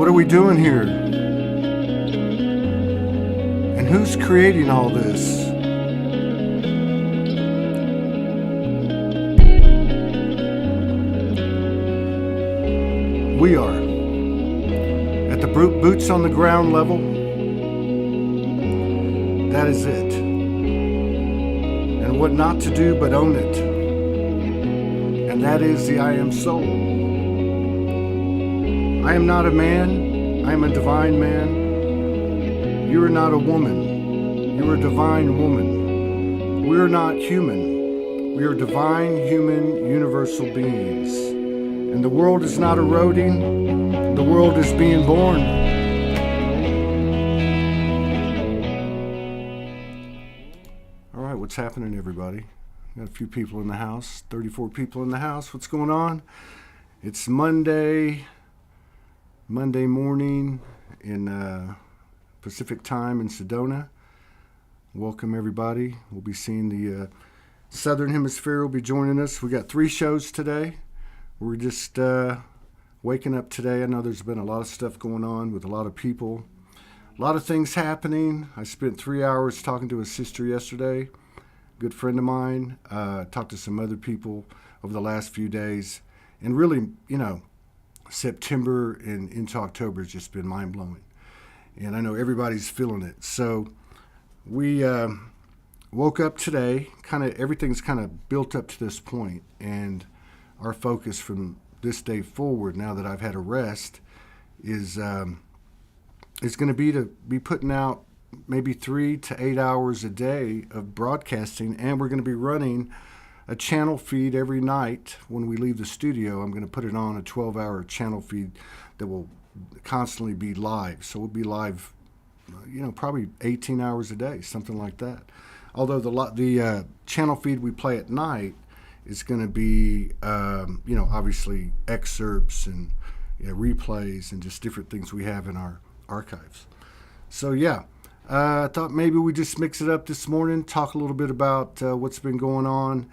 What are we doing here? And who's creating all this? We are. At the boots on the ground level, that is it. And what not to do but own it. And that is the I am soul. I am not a man, I am a divine man. You are not a woman, you are a divine woman. We are not human, we are divine, human, universal beings. And the world is not eroding, the world is being born. All right, what's happening, everybody? Got a few people in the house, 34 people in the house. What's going on? It's Monday morning in Pacific time in Sedona. Welcome, everybody. We'll be seeing the Southern Hemisphere will be joining us. We got 3 shows today. We're just waking up today. I know there's been a lot of stuff going on with a lot of people. A lot of things happening. I spent 3 hours talking to a sister yesterday, good friend of mine. Talked to some other people over the last few days. And really, September and into October has just been mind-blowing. And I know everybody's feeling it. So we woke up today. Everything's kind of built up to this point. And our focus from this day forward, now that I've had a rest, is going to be putting out maybe 3 to 8 hours a day of broadcasting, and we're going to be running a channel feed every night when we leave the studio. I'm going to put it on a 12-hour channel feed that will constantly be live. So we'll be live, probably 18 hours a day, something like that. Although the channel feed we play at night is going to be, obviously excerpts and replays and just different things we have in our archives. So, I thought maybe we just mix it up this morning, talk a little bit about what's been going on.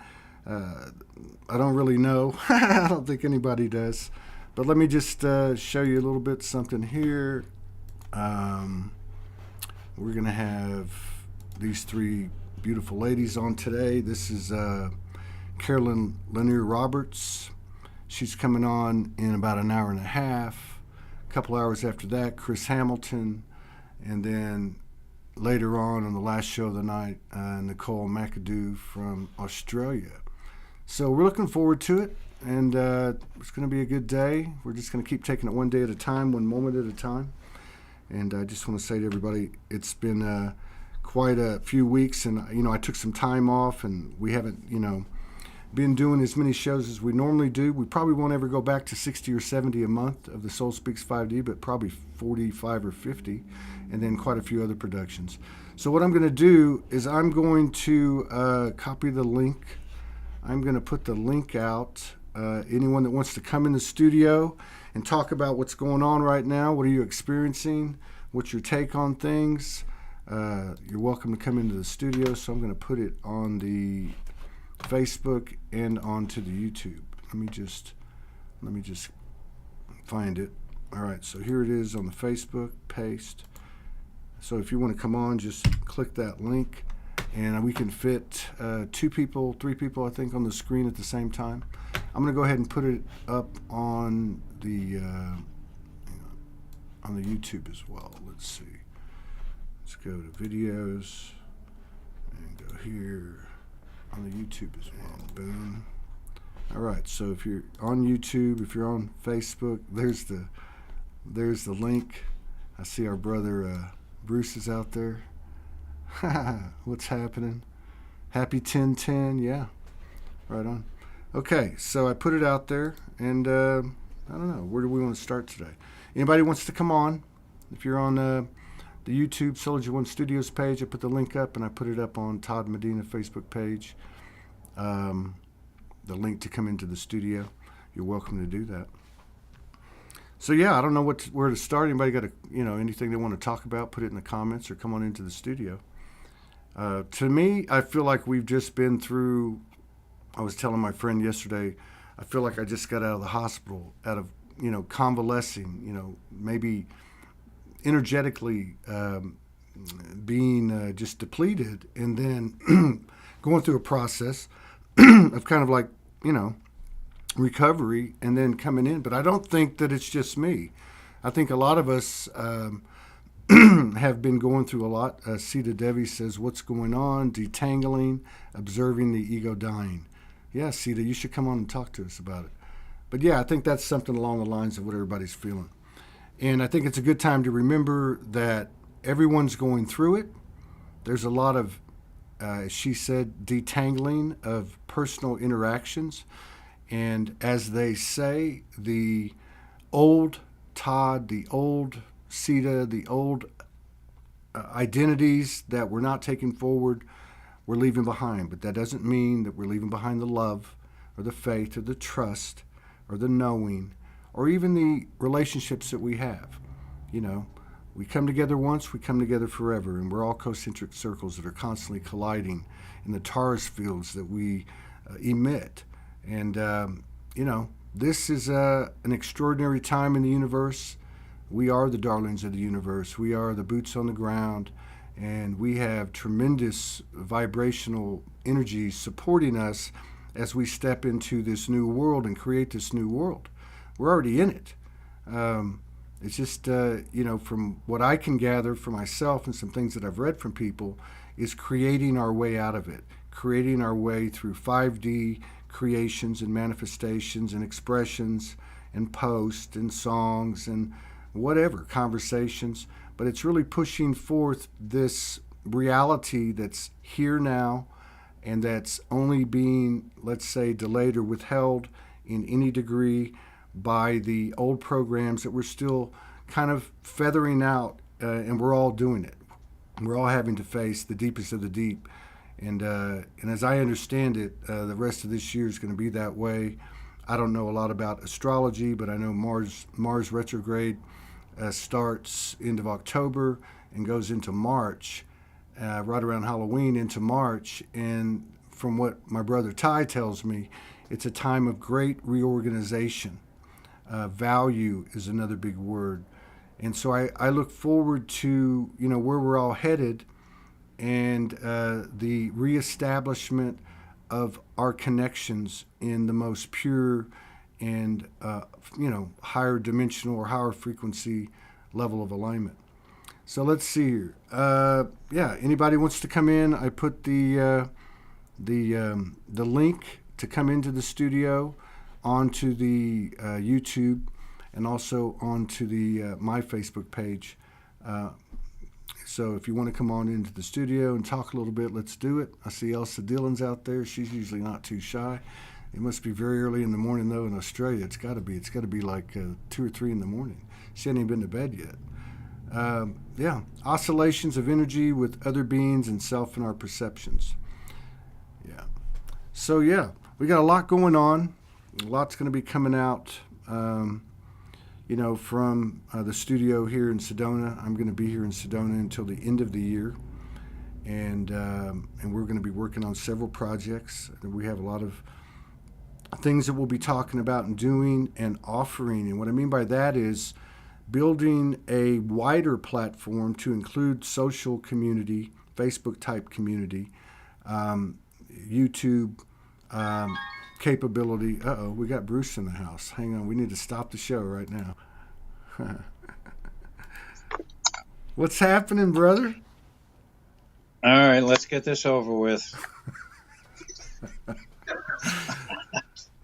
I don't really know. I don't think anybody does. But let me just show you a little bit something here. We're going to have these 3 beautiful ladies on today. This is Carolyn Lanier Roberts. She's coming on in about an hour and a half. A couple hours after that, Chris Hamilton. And then later on the last show of the night, Nicole McAdoo from Australia. So we're looking forward to it, and it's going to be a good day. We're just going to keep taking it one day at a time, one moment at a time. And I just want to say to everybody, it's been quite a few weeks, and I took some time off, and we haven't been doing as many shows as we normally do. We probably won't ever go back to 60 or 70 a month of the Soul Speaks 5D, but probably 45 or 50, and then quite a few other productions. So what I'm going to do is I'm going to copy the link. I'm going to put the link out. Anyone that wants to come in the studio and talk about what's going on right now, what are you experiencing, what's your take on things, you're welcome to come into the studio. So I'm going to put it on the Facebook and onto the YouTube. Let me just find it. All right, so here it is on the Facebook. Paste. So if you want to come on, just click that link, and we can fit 2 people, 3 people, I think, on the screen at the same time. I'm going to go ahead and put it up on the YouTube as well. Let's see. Let's go to videos and go here. On the YouTube as well. And boom. All right. So if you're on YouTube, if you're on Facebook, there's the link. I see our brother Bruce is out there. What's happening? Happy 10/10. Yeah. Right on. Okay. So I put it out there, and I don't know. Where do we want to start today? Anybody wants to come on? If you're on the YouTube Soulogy One Studios page, I put the link up, and I put it up on Todd Medina Facebook page. The link to come into the studio. You're welcome to do that. So I don't know where to start. Anybody got anything they want to talk about? Put it in the comments or come on into the studio. To me, I feel like we've just been through. I was telling my friend yesterday, I feel like I just got out of the hospital, out of convalescing, maybe energetically being just depleted, and then going through a process of kind of like, recovery, and then coming in. But I don't think that it's just me. I think a lot of us have been going through a lot. Sita Devi says, what's going on? Detangling, observing the ego dying. Yeah, Sita, you should come on and talk to us about it. But yeah, I think that's something along the lines of what everybody's feeling. And I think it's a good time to remember that everyone's going through it. There's a lot of, as she said, detangling of personal interactions. And as they say, the old Todd, the old Sita, the old identities that we're not taking forward, we're leaving behind. But that doesn't mean that we're leaving behind the love or the faith or the trust or the knowing or even the relationships that we have. We come together once, we come together forever, and we're all concentric circles that are constantly colliding in the torus fields that we emit. And, this is an extraordinary time in the universe. We are the darlings of the universe. We are the boots on the ground, and we have tremendous vibrational energy supporting us as we step into this new world and create this new world. We're already in it. It's just, from what I can gather for myself and some things that I've read from people, is creating our way out of it, creating our way through 5D creations and manifestations and expressions and posts and songs and whatever, conversations. But it's really pushing forth this reality that's here now and that's only being, let's say, delayed or withheld in any degree by the old programs that we're still kind of feathering out, and we're all doing it. We're all having to face the deepest of the deep. And as I understand it, the rest of this year is going to be that way. I don't know a lot about astrology, but I know Mars retrograde starts end of October and goes into March, right around Halloween into March. And from what my brother Ty tells me, it's a time of great reorganization. Value is another big word. And so I look forward to, where we're all headed, and the reestablishment of our connections in the most pure and, higher dimensional or higher frequency level of alignment. So let's see here. Anybody wants to come in? I put the link to come into the studio onto the YouTube and also onto the my Facebook page. So if you want to come on into the studio and talk a little bit, let's do it. I see Elsa Dillon's out there. She's usually not too shy. It must be very early in the morning, though, in Australia. It's got to be. It's got to be like 2 or 3 in the morning. She hasn't even been to bed yet. Oscillations of energy with other beings and self in our perceptions. Yeah. So, we got a lot going on. A lot's going to be coming out, from the studio here in Sedona. I'm going to be here in Sedona until the end of the year. And we're going to be working on several projects. We have a lot of things that we'll be talking about and doing and offering. And what I mean by that is building a wider platform to include social community, Facebook type community, YouTube capability. We got Bruce in the house. Hang on, we need to stop the show right now. What's happening, brother? All right, let's get this over with.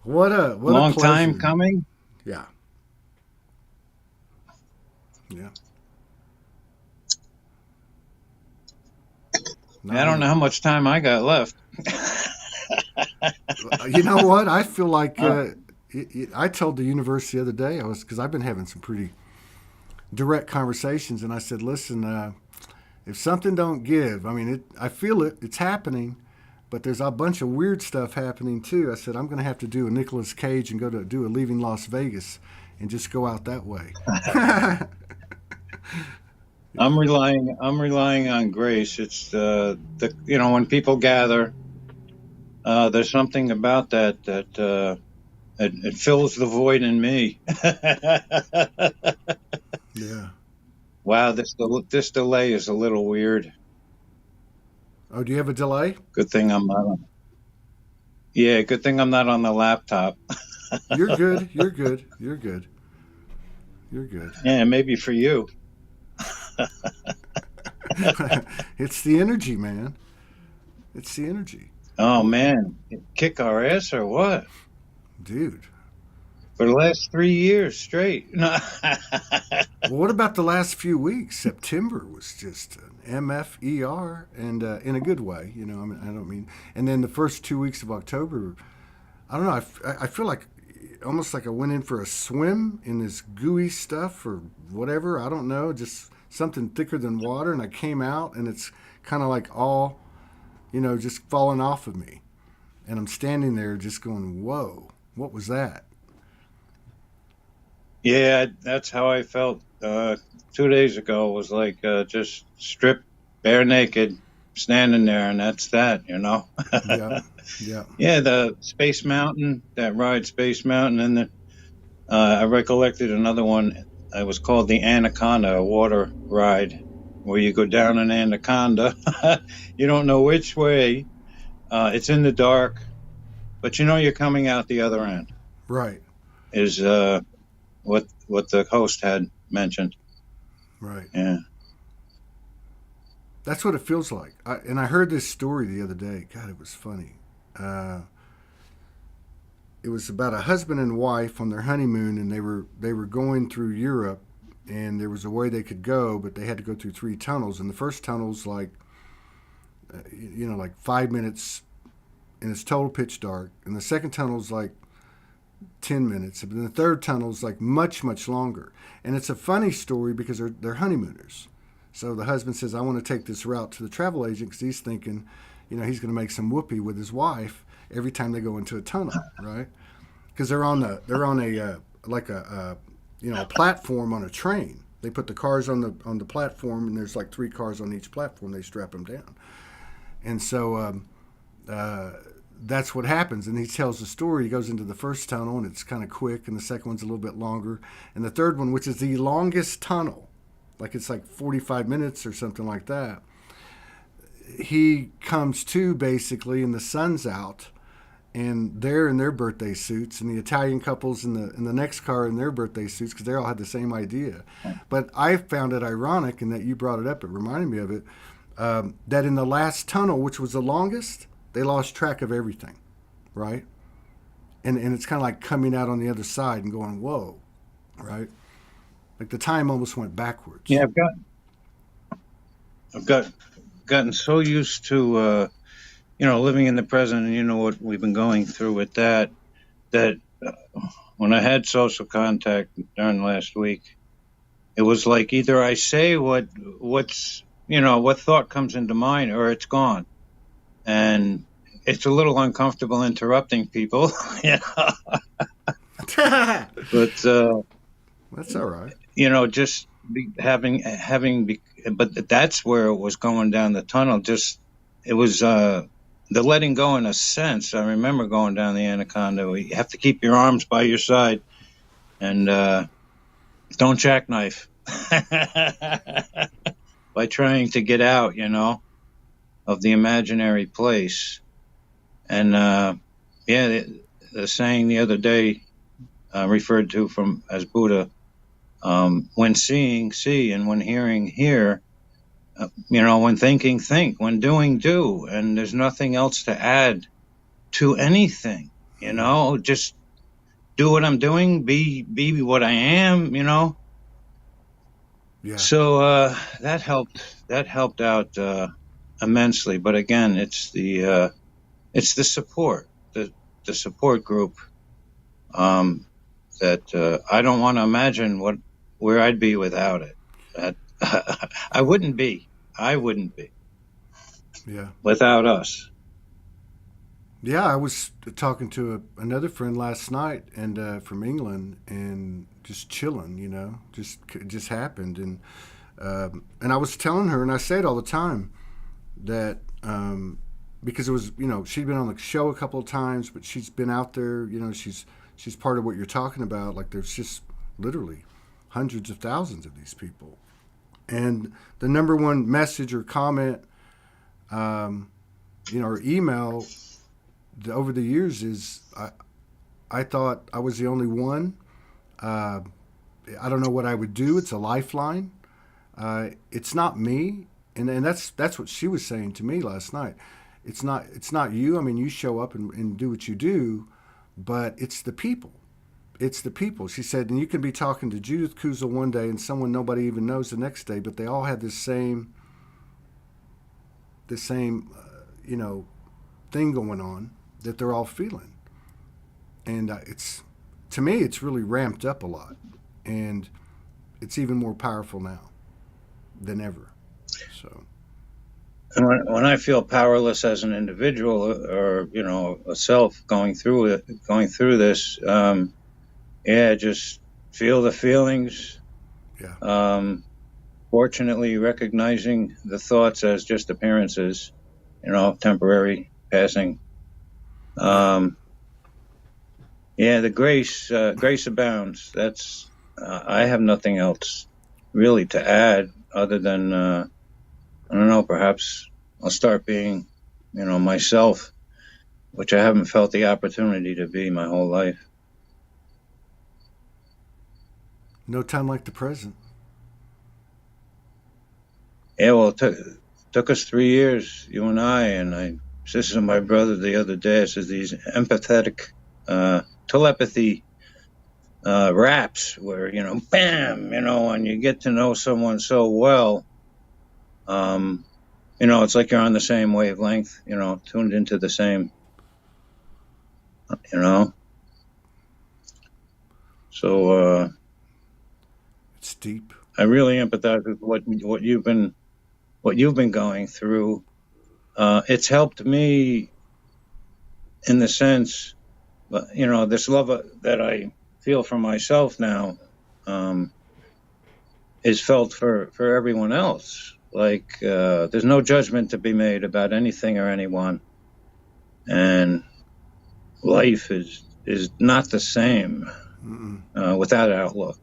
What a long pleasure. Time coming. Yeah. I don't know how much time I got left. You know what? I feel like I told the universe the other day, because I've been having some pretty direct conversations, and I said, listen, if something don't give, I feel it, it's happening, but there's a bunch of weird stuff happening too. I said, I'm going to have to do a Nicolas Cage and go to do a Leaving Las Vegas and just go out that way. I'm relying on grace. It's when people gather, there's something about that it fills the void in me. Yeah. Wow, this delay is a little weird. Oh, do you have a delay? Good thing I'm not on. Yeah, good thing I'm not on the laptop. You're good. You're good. You're good. You're good. Yeah, maybe for you. It's the energy, man. It's the energy. Oh man, kick our ass or what? Dude. For the last 3 years straight. No. Well, what about the last few weeks? September was just an MFER, and in a good way, you know. I mean, I don't mean. And then the first 2 weeks of October, I don't know. I feel like almost like I went in for a swim in this gooey stuff or whatever. I don't know, just something thicker than water, and I came out, and it's kind of like all, just falling off of me, and I'm standing there just going, "Whoa, what was that?" Yeah, that's how I felt 2 days ago. Was like just stripped, bare naked, standing there, and that's that, you know. Yeah, yeah. Yeah, the Space Mountain, that ride, Space Mountain, and then I recollected another one. It was called the Anaconda, a water ride, where you go down an anaconda. You don't know which way. It's in the dark, but you know you're coming out the other end. Right. Is what the host had mentioned. Right. Yeah. That's what it feels like. And I heard this story the other day. God, it was funny. It was about a husband and wife on their honeymoon, and they were going through Europe, and there was a way they could go, but they had to go through 3 tunnels. And the first tunnel's like, like 5 minutes, and it's total pitch dark. And the second tunnel's like 10 minutes. And the third tunnel's like much, much longer. And it's a funny story because they're honeymooners. So the husband says, I want to take this route to the travel agent because he's thinking, he's going to make some whoopee with his wife every time they go into a tunnel, right? Because they're on a platform on a train. They put the cars on the platform, and there's like 3 cars on each platform. They strap them down. And so that's what happens. And he tells the story. He goes into the first tunnel, and it's kind of quick, and the second one's a little bit longer. And the third one, which is the longest tunnel, like it's like 45 minutes or something like that, he comes to basically, and the sun's out, and they're in their birthday suits, and the Italian couples in the next car in their birthday suits because they all had the same idea. But I found it ironic, and that you brought it up, it reminded me of it, that in the last tunnel, which was the longest, they lost track of everything, right? And it's kind of like coming out on the other side and going, whoa, right? Like the time almost went backwards. Yeah, I've gotten so used to living in the present, and what we've been going through with that when I had social contact during last week, it was like either I say what thought comes into mind, or it's gone. And it's a little uncomfortable interrupting people, but that's all right. Just but that's where it was going down the tunnel. It was the letting go in a sense. I remember going down the Anaconda. You have to keep your arms by your side, and don't jackknife by trying to get out, of the imaginary place. And the saying the other day, referred to as Buddha, when seeing, see, and when hearing, hear. When thinking, think, when doing, do, and there's nothing else to add to anything. Just do what I'm doing, be what I am. Yeah. So that helped out immensely. But again, it's the support, the support group that I don't want to imagine where I'd be without it. I wouldn't be. Yeah. Without us. Yeah, I was talking to another friend last night, and from England, and just chilling, just happened, and I was telling her, and I say it all the time, that because it was, she'd been on the show a couple of times, but she's been out there, she's she's part of what you're talking about. Like there's just literally hundreds of thousands of these people, and the number one message or comment, or email over the years is I thought I was the only one. I don't know what I would do. It's a lifeline. It's not me, and that's what she was saying to me last night. It's not you. I mean, you show up and do what you do, but it's the people. It's the people. She said, and you can be talking to Judith Kuzel one day and someone nobody even knows the next day, but they all have the same thing going on that they're all feeling, and to me, it's really ramped up a lot, and it's even more powerful now than ever. So, and when I feel powerless as an individual, or a self going through this, just feel the feelings. Yeah. Fortunately, recognizing the thoughts as just appearances, temporary, passing. The grace abounds. That's I have nothing else really to add other than I don't know. Perhaps I'll start being, myself, which I haven't felt the opportunity to be my whole life. No time like the present. Yeah, well, it took us 3 years, you and I said to my brother the other day, I said these empathetic telepathy raps where, bam, and you get to know someone so well, it's like you're on the same wavelength, tuned into the same, So it's deep. I really empathize with what you've been going through. It's helped me in the sense, this love that I feel for myself now is felt for everyone else. Like there's no judgment to be made about anything or anyone, and life is not the same without outlook.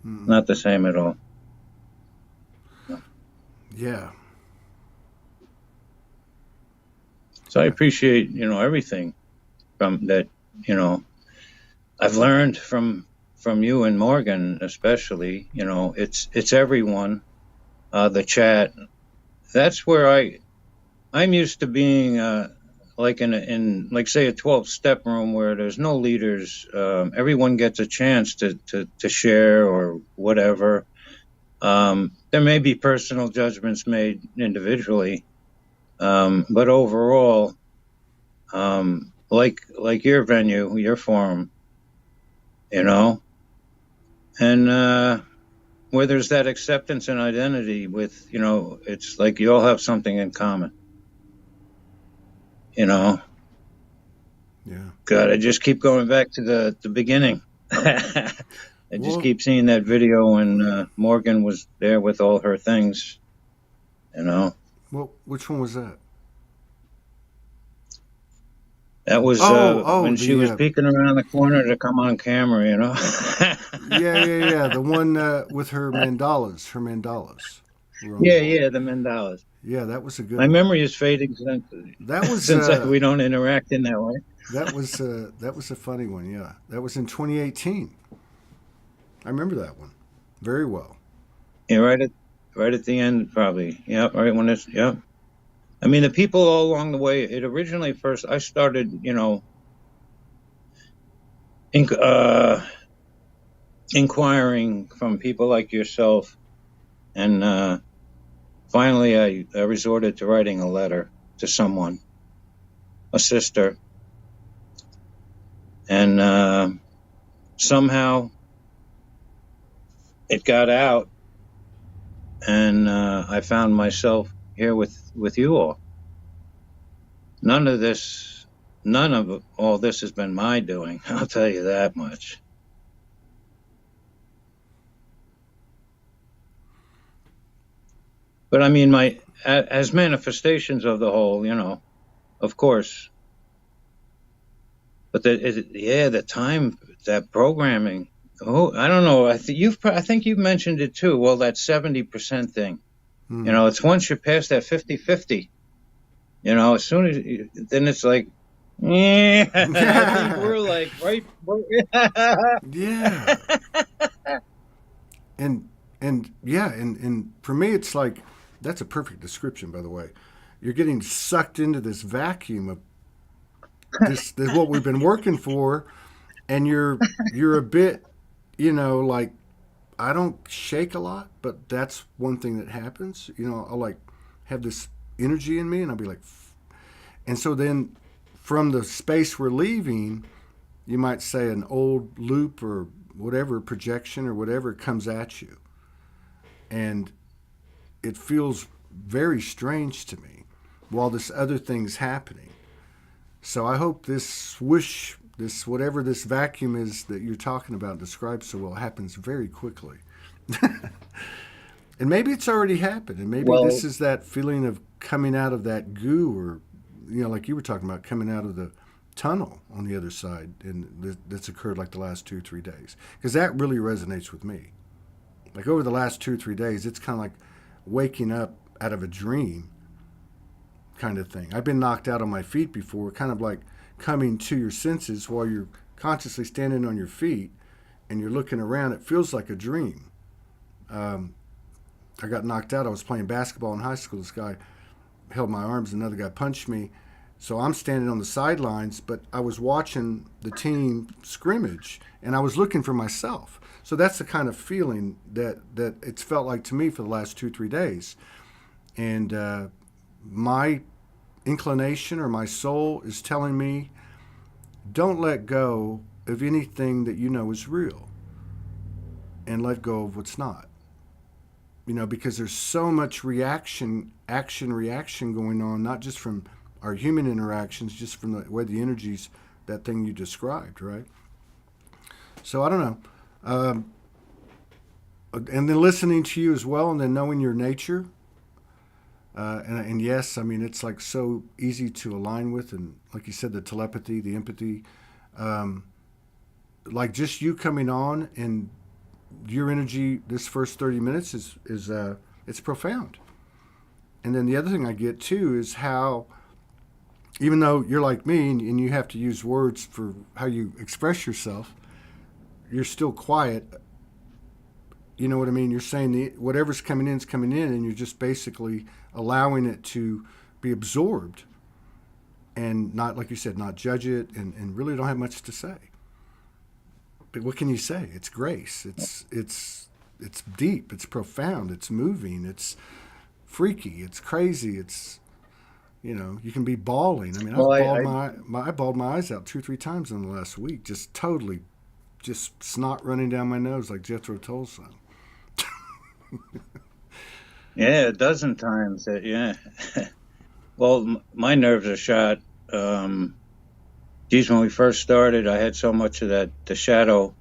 Not the same at all. Yeah. So I appreciate, everything from that, I've learned from you and Morgan, especially, it's everyone, the chat. That's where I'm used to being, like in like say a 12-step room where there's no leaders. Everyone gets a chance to share or whatever. There may be personal judgments made individually, but overall, like your venue, your forum, and where there's that acceptance and identity with, it's like you all have something in common, Yeah. God, I just keep going back to the beginning. I just keep seeing that video when Morgan was there with all her things, Well, which one was that? That was when she was peeking around the corner to come on camera, Yeah. The one with her mandalas. Yeah, the mandalas. Yeah, that was a good My one. memory is fading since we don't interact in that way. That was a funny one, yeah. That was in 2018. I remember that one very well. Yeah, right at the end, probably. Yeah, right when it's, yeah. I mean, the people all along the way, it originally first, I started, inquiring from people like yourself. And finally, I resorted to writing a letter to someone, a sister. And somehow it got out, and I found myself here with you all. None of all this has been my doing, I'll tell you that much. But I mean, as manifestations of the whole, of course. But the that programming. Oh, I don't know. I think you've mentioned it too. Well, that 70% thing. It's once you pass that 50-50, as soon as then it's like, yeah, I think we're like right. Yeah. And for me, it's like, that's a perfect description, by the way. You're getting sucked into this vacuum of this what we've been working for, and you're a bit, like, I don't shake a lot, but that's one thing that happens. I'll like have this energy in me, and I'll be like, and so then from the space we're leaving, you might say an old loop or whatever, projection or whatever, comes at you, and it feels very strange to me while this other thing's happening. So I hope this swoosh, this whatever this vacuum is that you're talking about, described so well, happens very quickly. And maybe it's already happened, and maybe this is that feeling of coming out of that goo, or like you were talking about, coming out of the tunnel on the other side, and that's occurred like the last 2-3 days, because that really resonates with me. Like over the last 2-3 days, it's kind of like waking up out of a dream kind of thing. I've been knocked out on my feet before, kind of like coming to your senses while you're consciously standing on your feet and you're looking around. It feels like a dream. I got knocked out. I was playing basketball in high school. This guy held my arms, another guy punched me. So I'm standing on the sidelines, but I was watching the team scrimmage, and I was looking for myself. So that's the kind of feeling that it's felt like to me for the last 2-3 days. And my inclination, or my soul, is telling me, don't let go of anything that you know is real, and let go of what's not. Because there's so much reaction going on, not just from our human interactions, just from the way the energies, that thing you described, right? So I don't know. And then listening to you as well, and then knowing your nature. And yes, I mean, it's like so easy to align with, and like you said, the telepathy, the empathy, like just you coming on, and your energy this first 30 minutes is it's profound. And then the other thing I get too is how, even though you're like me and you have to use words for how you express yourself, you're still quiet. You know what I mean? You're saying whatever's coming in is coming in, and you're just basically allowing it to be absorbed, and not, like you said, not judge it, and really don't have much to say. But what can you say? It's grace. It's deep. It's profound. It's moving. It's freaky. It's crazy. It's, you can be bawling. I mean, I bawled my eyes out 2-3 times in the last week. Just totally, just snot running down my nose like Jethro Tull's son. Yeah, a dozen times. Yeah. Well, my nerves are shot. Geez, when we first started, I had so much of the shadow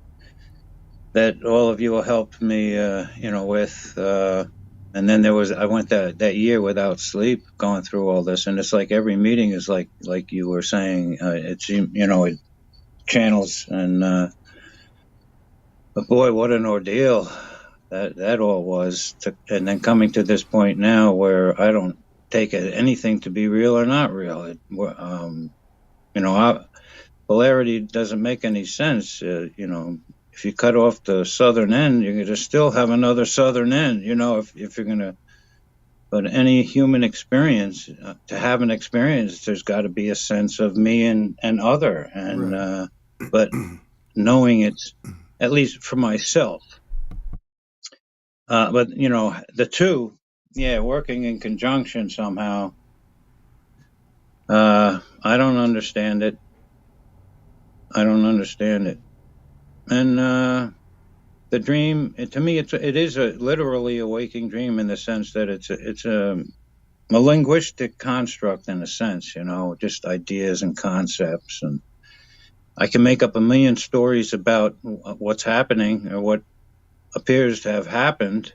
that all of you helped me, with. And then I went that year without sleep, going through all this, and it's like every meeting is like you were saying, it channels, and but boy, what an ordeal that all was. And then coming to this point now where I don't take anything to be real or not real. Polarity doesn't make any sense. If you cut off the southern end, you're going to still have another southern end. If you're going to, but any human experience, to have an experience, there's got to be a sense of me and other, and right. But knowing it's, at least for myself. But the two, working in conjunction somehow. I don't understand it. And the dream, to me, it is literally a waking dream, in the sense that it's a linguistic construct, in a sense, just ideas and concepts, and I can make up a million stories about what's happening or what appears to have happened.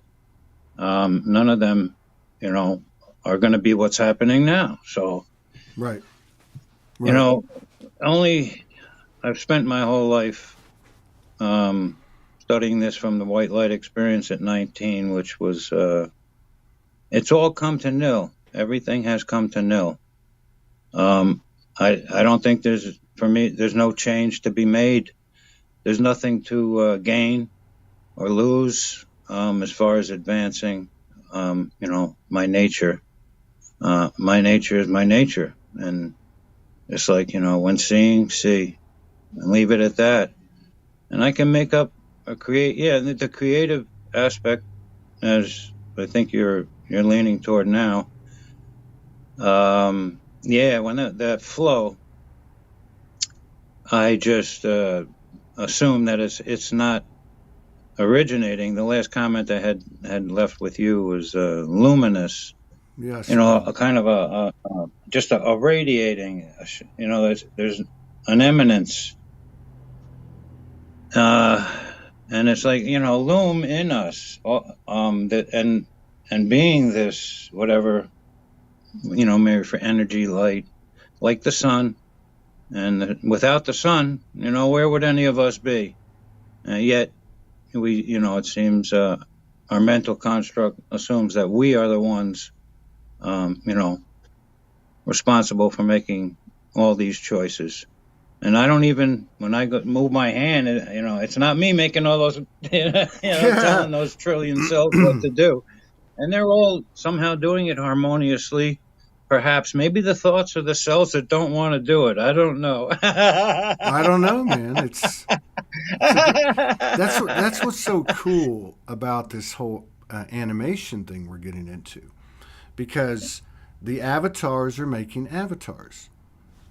None of them, are going to be what's happening now. So, right. Only I've spent my whole life studying this from the white light experience at 19, which was, it's all come to nil. Everything has come to nil. I don't think for me, there's no change to be made. There's nothing to gain or lose as far as advancing, my nature. My nature is my nature. And it's like, when seeing, see, and leave it at that. And I can make up or create, the creative aspect, as I think you're leaning toward now. When that flow, I just assume that it's not originating. The last comment I had left with you was luminous. Yes. A kind of just a radiating. There's an eminence, and it's like loom in us, that and being this whatever, maybe for energy, light, like the sun, and without the sun, where would any of us be? Yet we, it seems our mental construct assumes that we are the ones, responsible for making all these choices. And I don't even, when I move my hand, it's not me making all those, telling those trillion cells what to do. And they're all somehow doing it harmoniously. Perhaps maybe the thoughts are the cells that don't want to do it. I don't know. I don't know, man. That's what's so cool about this whole animation thing we're getting into, because the avatars are making avatars,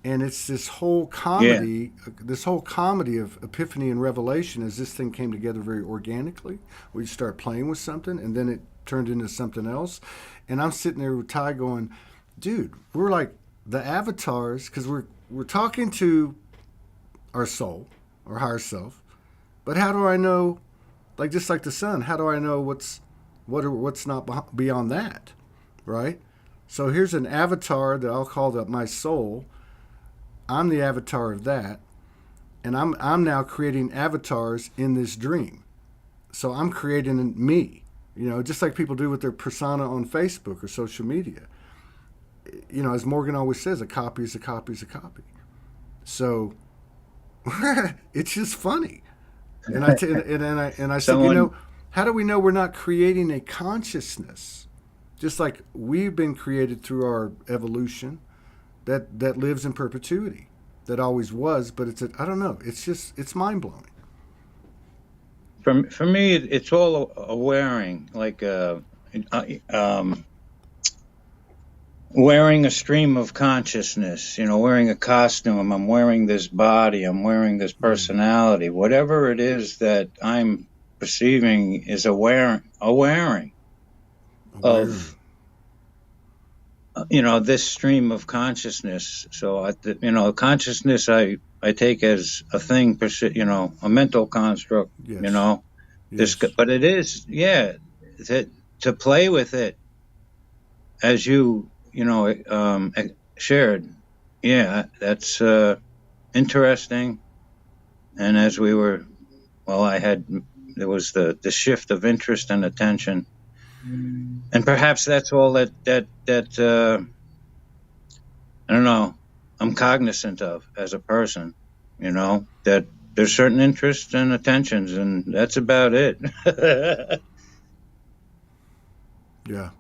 and it's this whole comedy, of epiphany and revelation. As this thing came together very organically, we start playing with something, and then it turned into something else. And I'm sitting there with Ty going, dude, we're like the avatars, because we're talking to our soul, our higher self. But how do I know, like just like the sun, how do I know what's not beyond that, right? So here's an avatar that I'll call my soul. I'm the avatar of that, and I'm now creating avatars in this dream. So I'm creating me, just like people do with their persona on Facebook or social media. As Morgan always says, a copy is a copy is a copy. So it's just funny. And I said, how do we know we're not creating a consciousness, just like we've been created through our evolution, that lives in perpetuity, that always was, but I don't know. It's mind blowing. For me, it's all a wearing, like wearing a stream of consciousness, wearing a costume. I'm wearing this body. I'm wearing this personality. Whatever it is that I'm perceiving is a wearing of, this stream of consciousness. So, consciousness I take as a thing, a mental construct, yes. Yes. But it is, to play with it as you, shared. Yeah, that's interesting. And as we were, there was the shift of interest and attention. And perhaps that's all that I don't know, I'm cognizant of as a person, that there's certain interests and attentions, and that's about it. Yeah.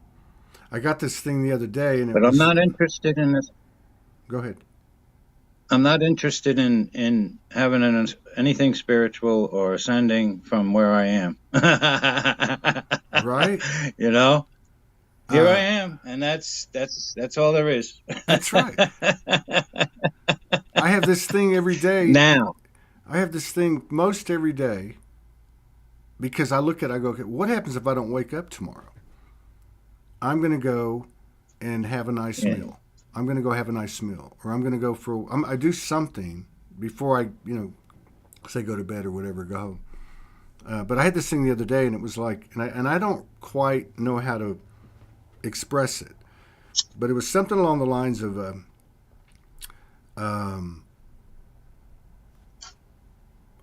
I got this thing the other day, and I'm not interested in this. Go ahead. I'm not interested in having anything spiritual or ascending from where I am. Right? Here I am, and that's all there is. That's right. I have this thing every day. Now, I have this thing most every day, because I look at it, I go, okay, what happens if I don't wake up tomorrow? I'm going to go and have a nice meal. I'm going to go have a nice meal, or I'm going to go I do something before I, say go to bed or whatever, go home. But I had this thing the other day, and it was like, and I don't quite know how to express it, but it was something along the lines of,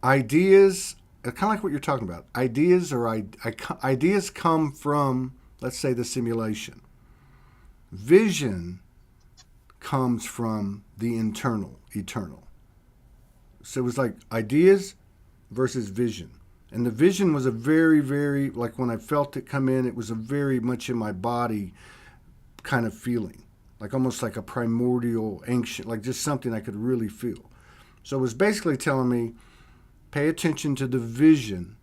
ideas kind of like what you're talking about. Ideas come from, let's say, the simulation. Vision comes from the eternal. So it was like ideas versus vision. And the vision was a very, very, like when I felt it come in, it was a very much in my body kind of feeling. Like almost like a primordial, ancient, like just something I could really feel. So it was basically telling me, pay attention to the vision,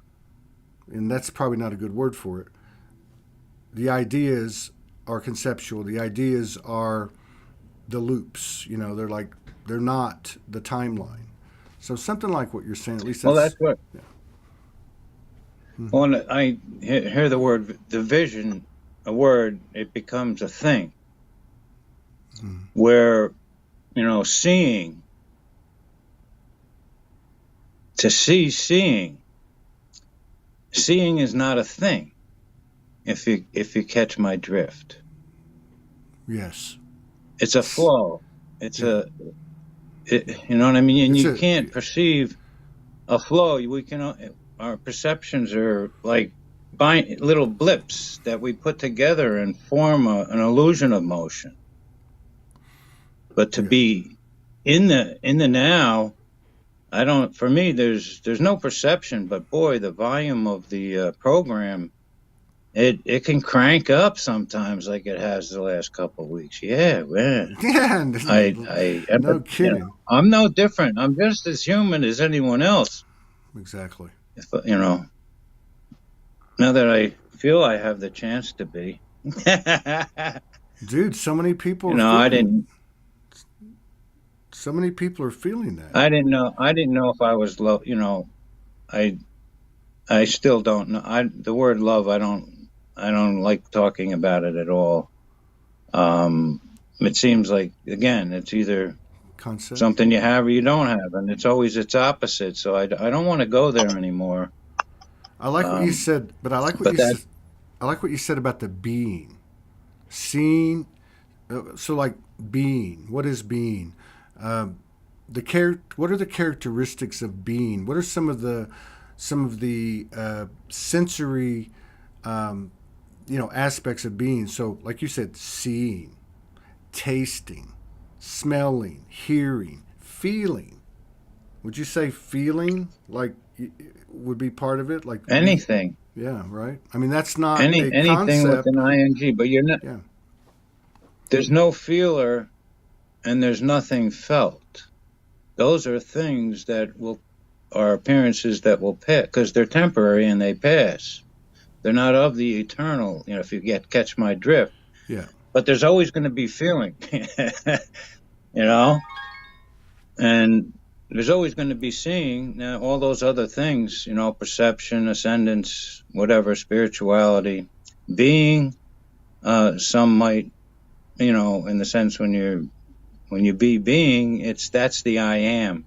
and that's probably not a good word for it. The ideas are conceptual. The ideas are the loops. They're not the timeline. So something like what you're saying, at least that's... Well, that's what... Yeah. When I hear the word, the vision, a word, it becomes a thing. Where, seeing, to see seeing is not a thing, if you catch my drift. Yes. It's a flow. It's you know what I mean? And you can't perceive a flow. Our perceptions are like little blips that we put together and form an illusion of motion. But to be in the now, for me, there's no perception, but boy, the volume of the program, it can crank up sometimes, like it has the last couple of weeks. Yeah, man. Yeah, no kidding. I'm no different. I'm just as human as anyone else. Exactly. Now that I feel I have the chance to be. Dude, so many people. So many people are feeling that. I didn't know if I was low. I still don't know. The word love, I don't like talking about it at all. It seems like, again, it's either concept, something you have or you don't have, and it's always its opposite. So I don't want to go there anymore. I like what you said, but I like what you said about the being, seeing. So like being, what is being? What are the characteristics of being? What are some of the sensory aspects of being? So like you said, seeing, tasting, smelling, hearing, feeling. Would you say feeling would be part of it? Like anything. Yeah, right. I mean, that's not anything concept. with an ing, but you're not. Yeah. There's no feeler, and there's nothing felt. Those are things that are appearances that will pass, because they're temporary and they pass. They're not of the eternal. If you catch my drift. Yeah. But there's always going to be feeling. And there's always going to be seeing. Now, all those other things, perception, ascendance, whatever, spirituality, being. Some might, in the sense when you be being, that's the I am,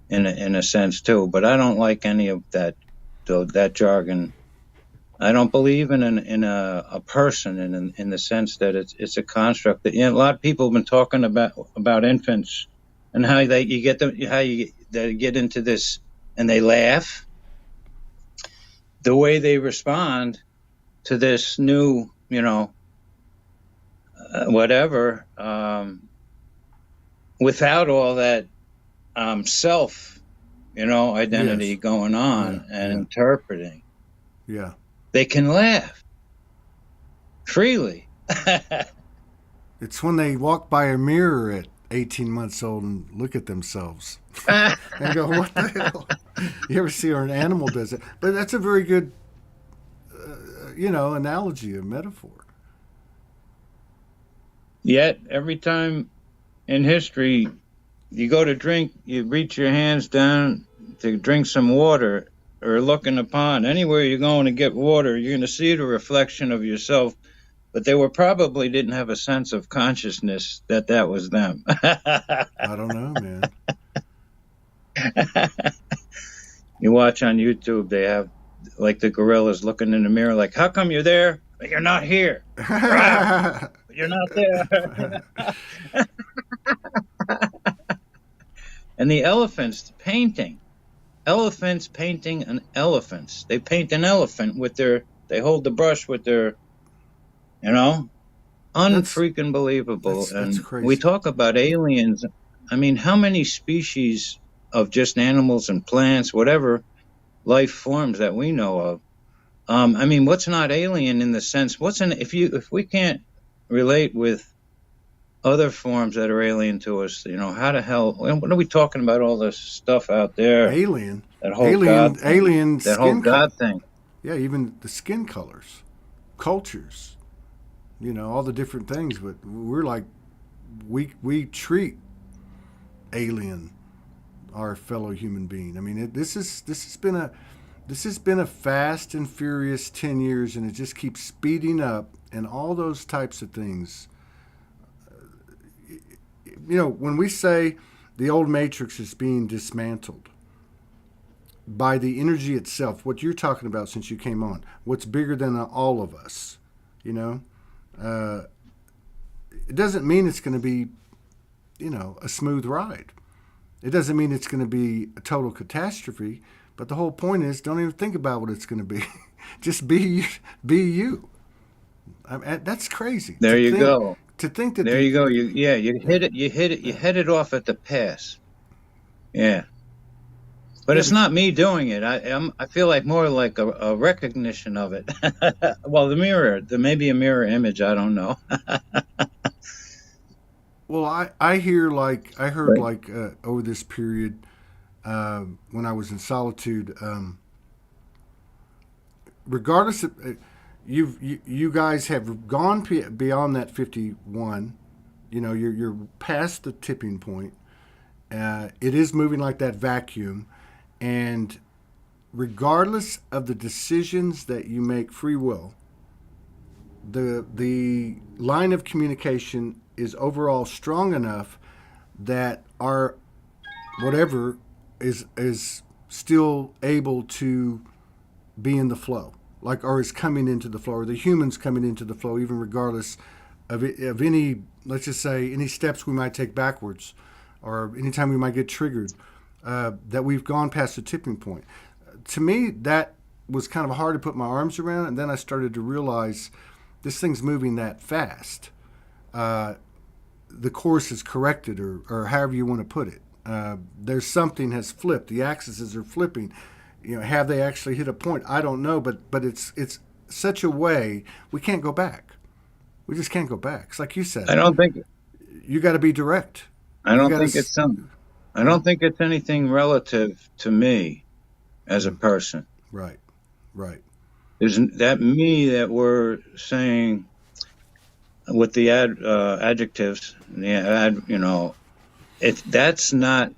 in a sense too. But I don't like any of that jargon. I don't believe in a person in the sense that it's a construct. That a lot of people have been talking about infants and how they get into this and they laugh. The way they respond to this new, whatever, without all that self, identity going on and interpreting. Yeah. They can laugh freely. It's when they walk by a mirror at 18 months old and look at themselves and go, what the hell? You ever see an animal does it? But that's a very good, analogy, a metaphor. Yet, every time in history you go to drink, you reach your hands down to drink some water or look in a pond. Anywhere you're going to get water, you're going to see the reflection of yourself. But they probably didn't have a sense of consciousness that was them. I don't know, man. You watch on YouTube, they have like the gorillas looking in the mirror like, how come you're there, but you're not here? You're not there. And the elephants painting. elephants painting an elephants. They paint an elephant with they hold the brush with their, you know, That's unfreaking believable. that's And we crazy. talk about aliens. I mean, how many species of just animals and plants, whatever life forms that we know of? I mean, what's not alien in the sense? If we can't relate with other forms that are alien to us, how the hell? What are we talking about? All this stuff out there, Alien, that whole God thing, alien that whole skin color. God thing. Yeah, even the skin colors, cultures. All the different things. But we're like, we treat alien our fellow human being. I mean, this has been a fast and furious 10 years, and it just keeps speeding up, and all those types of things. When we say the old matrix is being dismantled by the energy itself, what you're talking about since you came on, what's bigger than all of us, uh, it doesn't mean it's going to be, a smooth ride. It doesn't mean it's going to be a total catastrophe. But the whole point is, don't even think about what it's going to be. Just be you. That's crazy. There you go. To think that. There you go. You hit it. You hit it. You headed off at the pass. Yeah. But it's not me doing it. I feel like more like a recognition of it. Well, there may be a mirror image. I don't know. Well, I heard like over this period when I was in solitude, regardless of you guys have gone beyond that 51. You're past the tipping point. It is moving like that vacuum, and regardless of the decisions that you make, free will, the line of communication is overall strong enough that our whatever is still able to be in the flow, or is coming into the flow, or the humans coming into the flow, even regardless of any, let's just say, any steps we might take backwards, or anytime we might get triggered, that we've gone past the tipping point. To me, that was kind of hard to put my arms around, and then I started to realize this thing's moving that fast. The course is corrected, or however you want to put it. There's something has flipped. The axes are flipping. Have they actually hit a point? I don't know, but it's such a way we can't go back. We just can't go back. It's like you said. I don't think you got to be direct. I don't think it's anything relative to me as a person. Right. There's that me that we're saying with the adjectives. That's not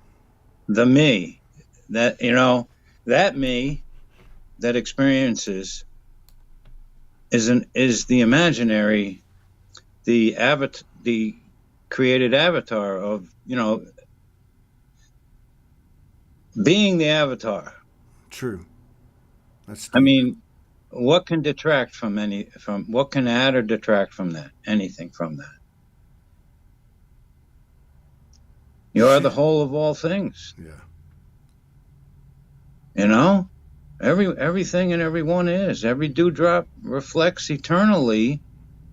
the me. That me that experiences is the imaginary, the created avatar of being the avatar. True. That's deep. I mean, what can detract from what can add or detract from that? Anything from that? You are the whole of all things. Yeah. Everything and everyone is. Every dewdrop reflects eternally,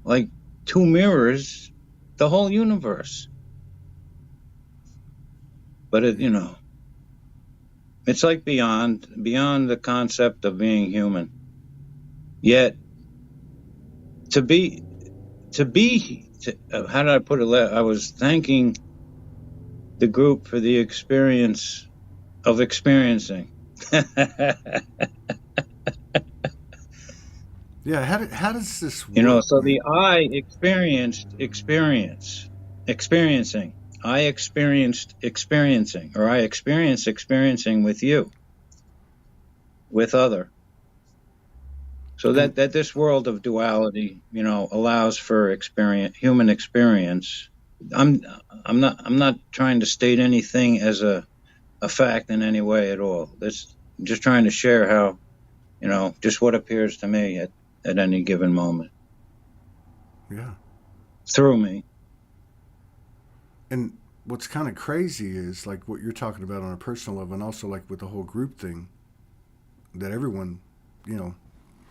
like two mirrors, the whole universe. But it's like beyond the concept of being human. Yet, how did I put it? I was thanking the group for the experience of experiencing. Yeah, how does this work? So the I experiencing. I experienced experiencing, or I experienced experiencing with you, with other. So that this world of duality, allows for human experience. I'm not trying to state anything as a fact in any way at all. I'm just trying to share how, just what appears to me at any given moment. Yeah. Through me. And what's kind of crazy is like what you're talking about on a personal level, and also like with the whole group thing that everyone, you know,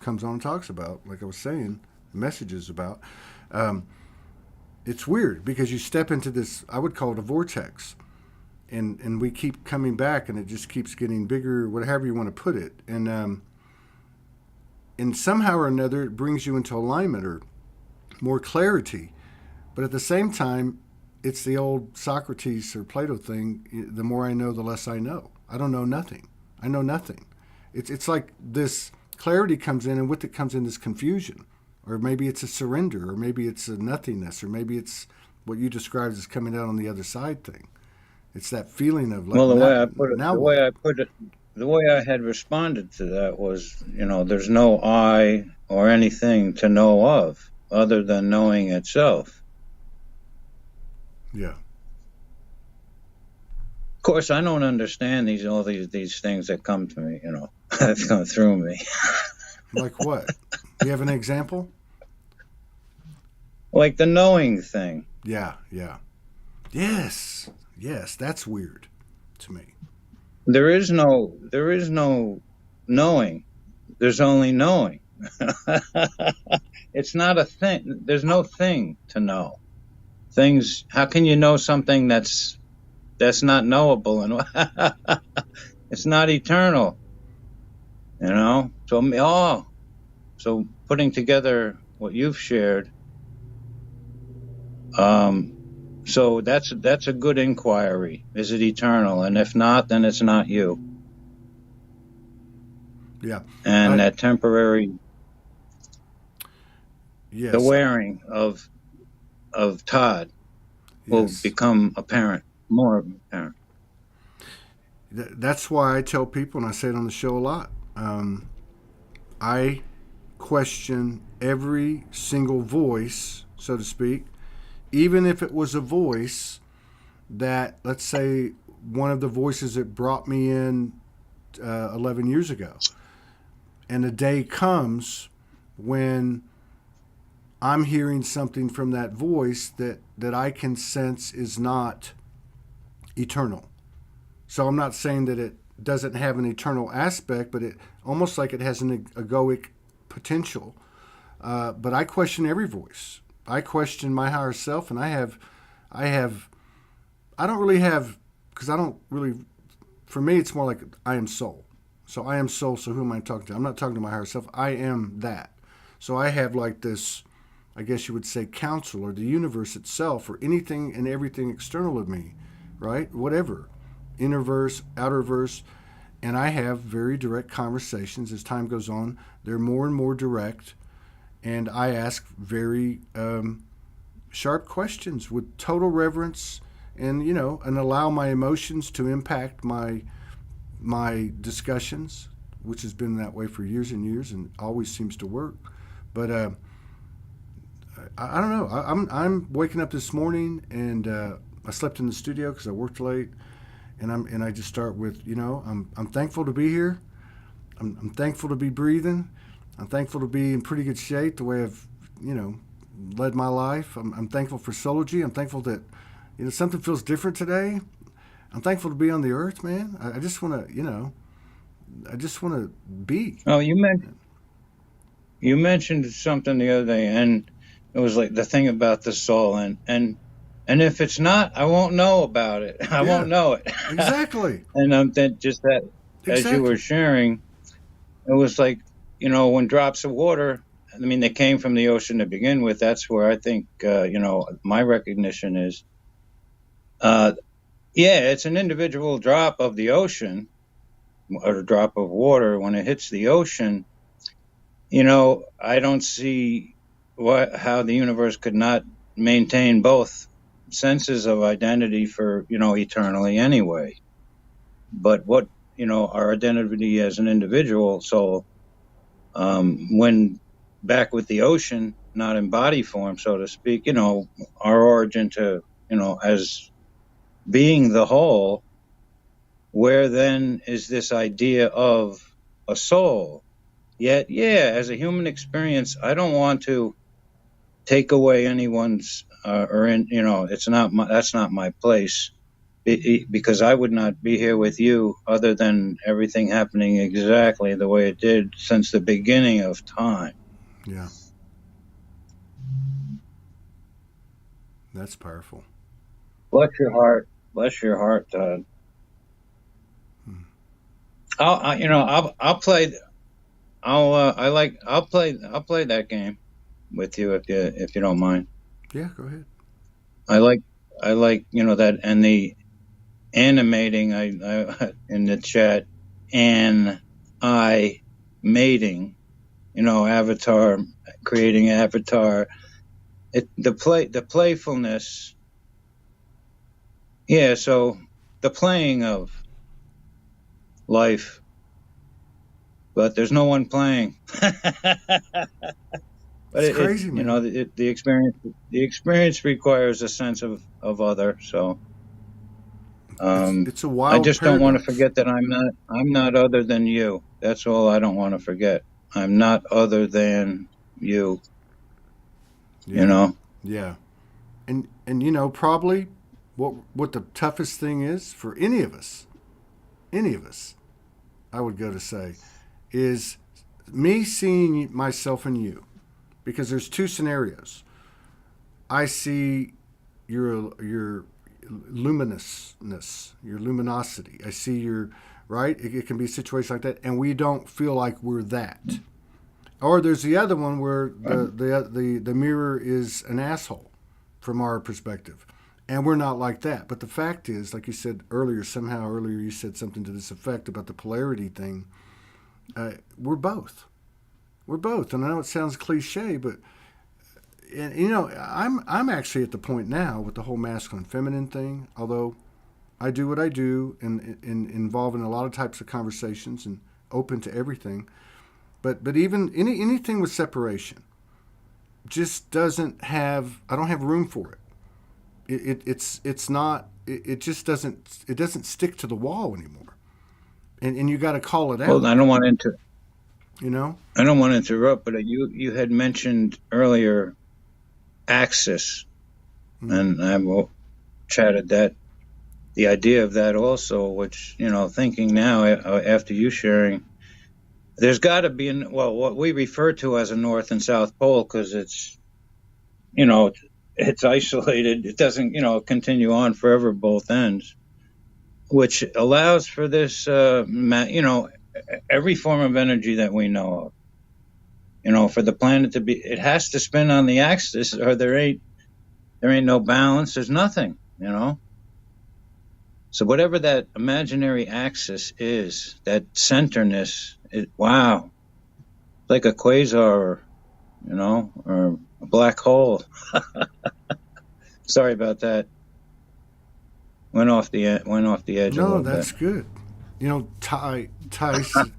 comes on and talks about. Like I was saying, messages about. It's weird because you step into this. I would call it a vortex, and we keep coming back, and it just keeps getting bigger, whatever you want to put it, and somehow or another it brings you into alignment or more clarity. But at the same time, it's the old Socrates or Plato thing. The more I know, the less I know. I don't know nothing. I know nothing. It's like this clarity comes in, and with it comes in this confusion. Or maybe it's a surrender, or maybe it's a nothingness, or maybe it's what you described as coming out on the other side thing. It's that feeling of like, Well, the now, way I put it, now the what? way I put it, the way I had responded to that was, there's no I or anything to know of other than knowing itself. Yeah. Of course, I don't understand all these things that come to me, that come through me. Like what? Do you have an example? Like the knowing thing. Yeah, yeah. Yes, that's weird to me. There is no knowing. There's only knowing. It's not a thing. There's no thing to know. Things. How can you know something that's not knowable and it's not eternal? So putting together what you've shared. So that's a good inquiry. Is it eternal? And if not, then it's not you. Yeah. And that temporary, yes, the wearing of Todd will become apparent, more apparent. That's why I tell people, and I say it on the show a lot, I question every single voice, so to speak, even if it was a voice that, let's say, one of the voices that brought me in 11 years ago. And a day comes when I'm hearing something from that voice that I can sense is not eternal. So I'm not saying that it doesn't have an eternal aspect, but it almost like it has an egoic potential. But I question every voice. I question my higher self, and I don't really have, because I don't really, for me, it's more like I am soul. So I am soul, so who am I talking to? I'm not talking to my higher self. I am that. So I have like this, I guess you would say, counsel, or the universe itself, or anything and everything external of me, right? Whatever. Inner verse, outer verse. And I have very direct conversations as time goes on. They're more and more direct. And I ask very sharp questions with total reverence, and and allow my emotions to impact my discussions, which has been that way for years and years, and always seems to work. But I don't know. I'm waking up this morning, and I slept in the studio because I worked late, and I just start with I'm thankful to be here. I'm thankful to be breathing. I'm thankful to be in pretty good shape the way I've, led my life. I'm thankful for Soulogy. I'm thankful that, something feels different today. I'm thankful to be on the earth, man. I just want to, I just want to be. Oh, you mentioned something the other day, and it was like the thing about the soul, and if it's not, I won't know about it. I won't know it. Exactly. And then just that, exactly. As you were sharing, it was like, when drops of water, I mean, they came from the ocean to begin with. That's where I think, my recognition is, it's an individual drop of the ocean, or a drop of water. When it hits the ocean, I don't see how the universe could not maintain both senses of identity for, eternally anyway. But what, our identity as an individual soul, when back with the ocean, not in body form, so to speak, our origin to, as being the whole, where then is this idea of a soul? Yet, as a human experience, I don't want to take away anyone's or in, it's not that's not my place, because I would not be here with you other than everything happening exactly the way it did since the beginning of time. Yeah. That's powerful. Bless your heart. Bless your heart, Todd. I'll play. I'll play that game with you if you don't mind. Yeah, go ahead. I like that, and the animating I in the chat, and I mating, avatar, creating avatar. The playfulness. Yeah, so the playing of life, but there's no one playing. But It's crazy, man. The experience requires a sense of other. So It's a wild I just don't want to paradox. forget that I'm not other than you. That's all I don't want to forget. I'm not other than you. Yeah. Yeah. And probably what the toughest thing is for any of us, I would go to say, is me seeing myself in you. Because there's two scenarios. I see your luminousness, your luminosity. I see your right. It can be a situation like that, and we don't feel like we're that. Or there's the other one where the mirror is an asshole from our perspective, and we're not like that. But the fact is, like you said earlier, you said something to this effect about the polarity thing. We're both. We're both, and I know it sounds cliche, but I'm actually at the point now with the whole masculine feminine thing. Although I do what I do and involved in a lot of types of conversations and open to everything, but even anything with separation just doesn't have. I don't have room for it. It's not. It just doesn't stick to the wall anymore, and you got to call it out. Well, I don't want to. I don't want to interrupt, but you had mentioned earlier axis, and I've chatted that the idea of that also, which thinking now after you sharing, there's got to be what we refer to as a north and south pole, because it's it's isolated. It doesn't continue on forever both ends, which allows for this every form of energy that we know of. For the planet to be, it has to spin on the axis, or there ain't no balance. There's nothing. So whatever that imaginary axis is, that centerness, wow, like a quasar, or a black hole. Sorry about that. Went off the edge. No, that's good. Tyson.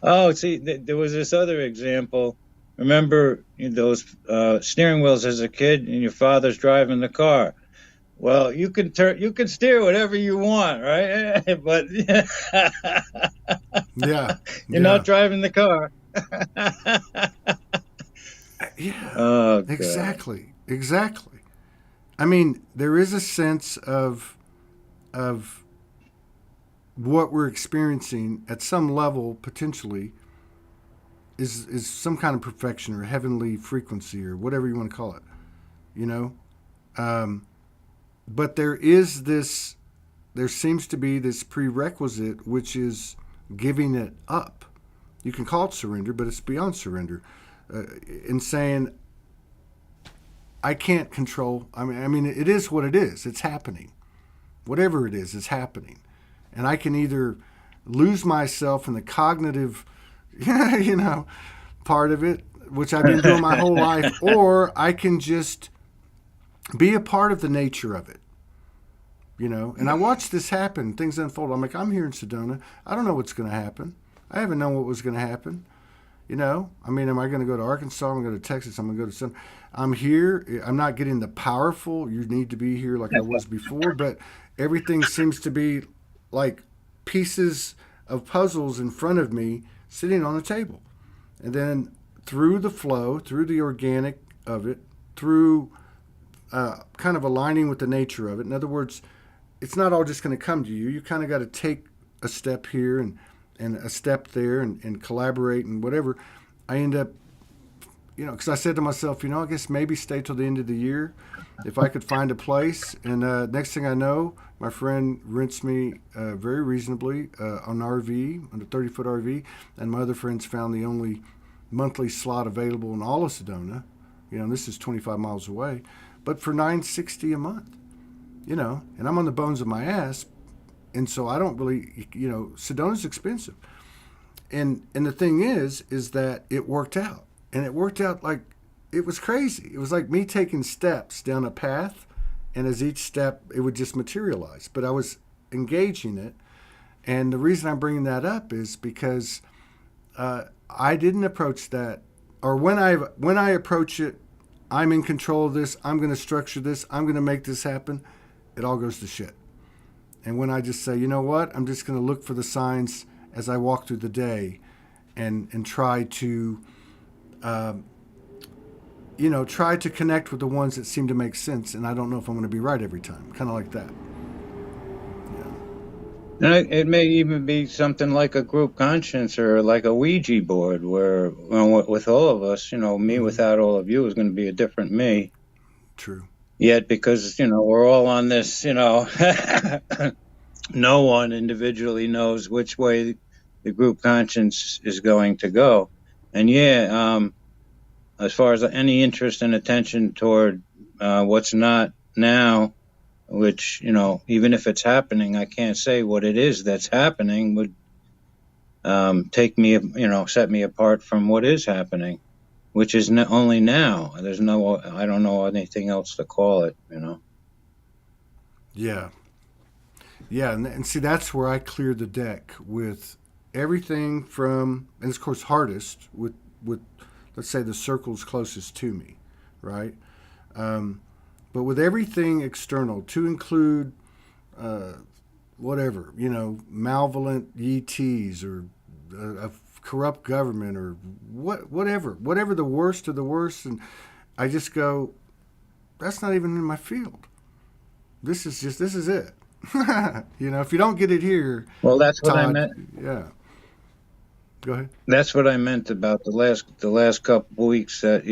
Oh, see, there was this other example. Remember those steering wheels as a kid, and your father's driving the car. Well, you can steer whatever you want, right? But yeah, you're not driving the car. Yeah. Oh, exactly. I mean, there is a sense of what we're experiencing at some level potentially is some kind of perfection or heavenly frequency or whatever you want to call it. But there seems to be this prerequisite, which is giving it up. You can call it surrender, but it's beyond surrender. In saying, I can't control. I mean, it is what it is. It's happening. Whatever it is, it's happening. And I can either lose myself in the cognitive, part of it, which I've been doing my whole life, or I can just be a part of the nature of it. And I watch this happen, things unfold. I'm like, I'm here in Sedona. I don't know what's going to happen. I haven't known what was going to happen. Am I going to go to Arkansas? I'm going to go to Texas. I'm going to go to some. I'm here. I'm not getting the powerful. You need to be here like I was before. But everything seems to be like pieces of puzzles in front of me sitting on a table. And then through the flow, through the organic of it, through kind of aligning with the nature of it. In other words, it's not all just going to come to you. You kind of got to take a step here and a step there and collaborate and whatever. I end up, because I said to myself, I guess maybe stay till the end of the year if I could find a place. And next thing I know, my friend rents me very reasonably an RV, on a 30-foot RV, and my other friends found the only monthly slot available in all of Sedona. This is 25 miles away, but for $960 a month, and I'm on the bones of my ass, and so I don't really, Sedona's expensive, and the thing is that it worked out, and it worked out like it was crazy. It was like me taking steps down a path, and as each step, it would just materialize. But I was engaging it, and the reason I'm bringing that up is because I didn't approach that, or when I approach it, I'm in control of this. I'm going to structure this. I'm going to make this happen. It all goes to shit. And when I just say, you know what, I'm just going to look for the signs as I walk through the day, and try to, try to connect with the ones that seem to make sense. And I don't know if I'm going to be right every time. Kind of like that. And it may even be something like a group conscience or like a Ouija board where, with all of us, me without all of you is going to be a different me. True. Yet because, we're all on this, no one individually knows which way the group conscience is going to go. And as far as any interest and attention toward what's not now, which, even if it's happening, I can't say what it is that's happening would take me, set me apart from what is happening, which is only now. I don't know anything else to call it, Yeah. Yeah, and see, that's where I clear the deck with everything from, and of course hardest, with let's say the circles closest to me, right? But with everything external, to include whatever, malevolent ETs or a corrupt government or whatever the worst of the worst, and I just go, that's not even in my field. This is it. If you don't get it here, well, that's what Todd, I meant. Yeah. Go ahead. That's what I meant about the last couple of weeks. That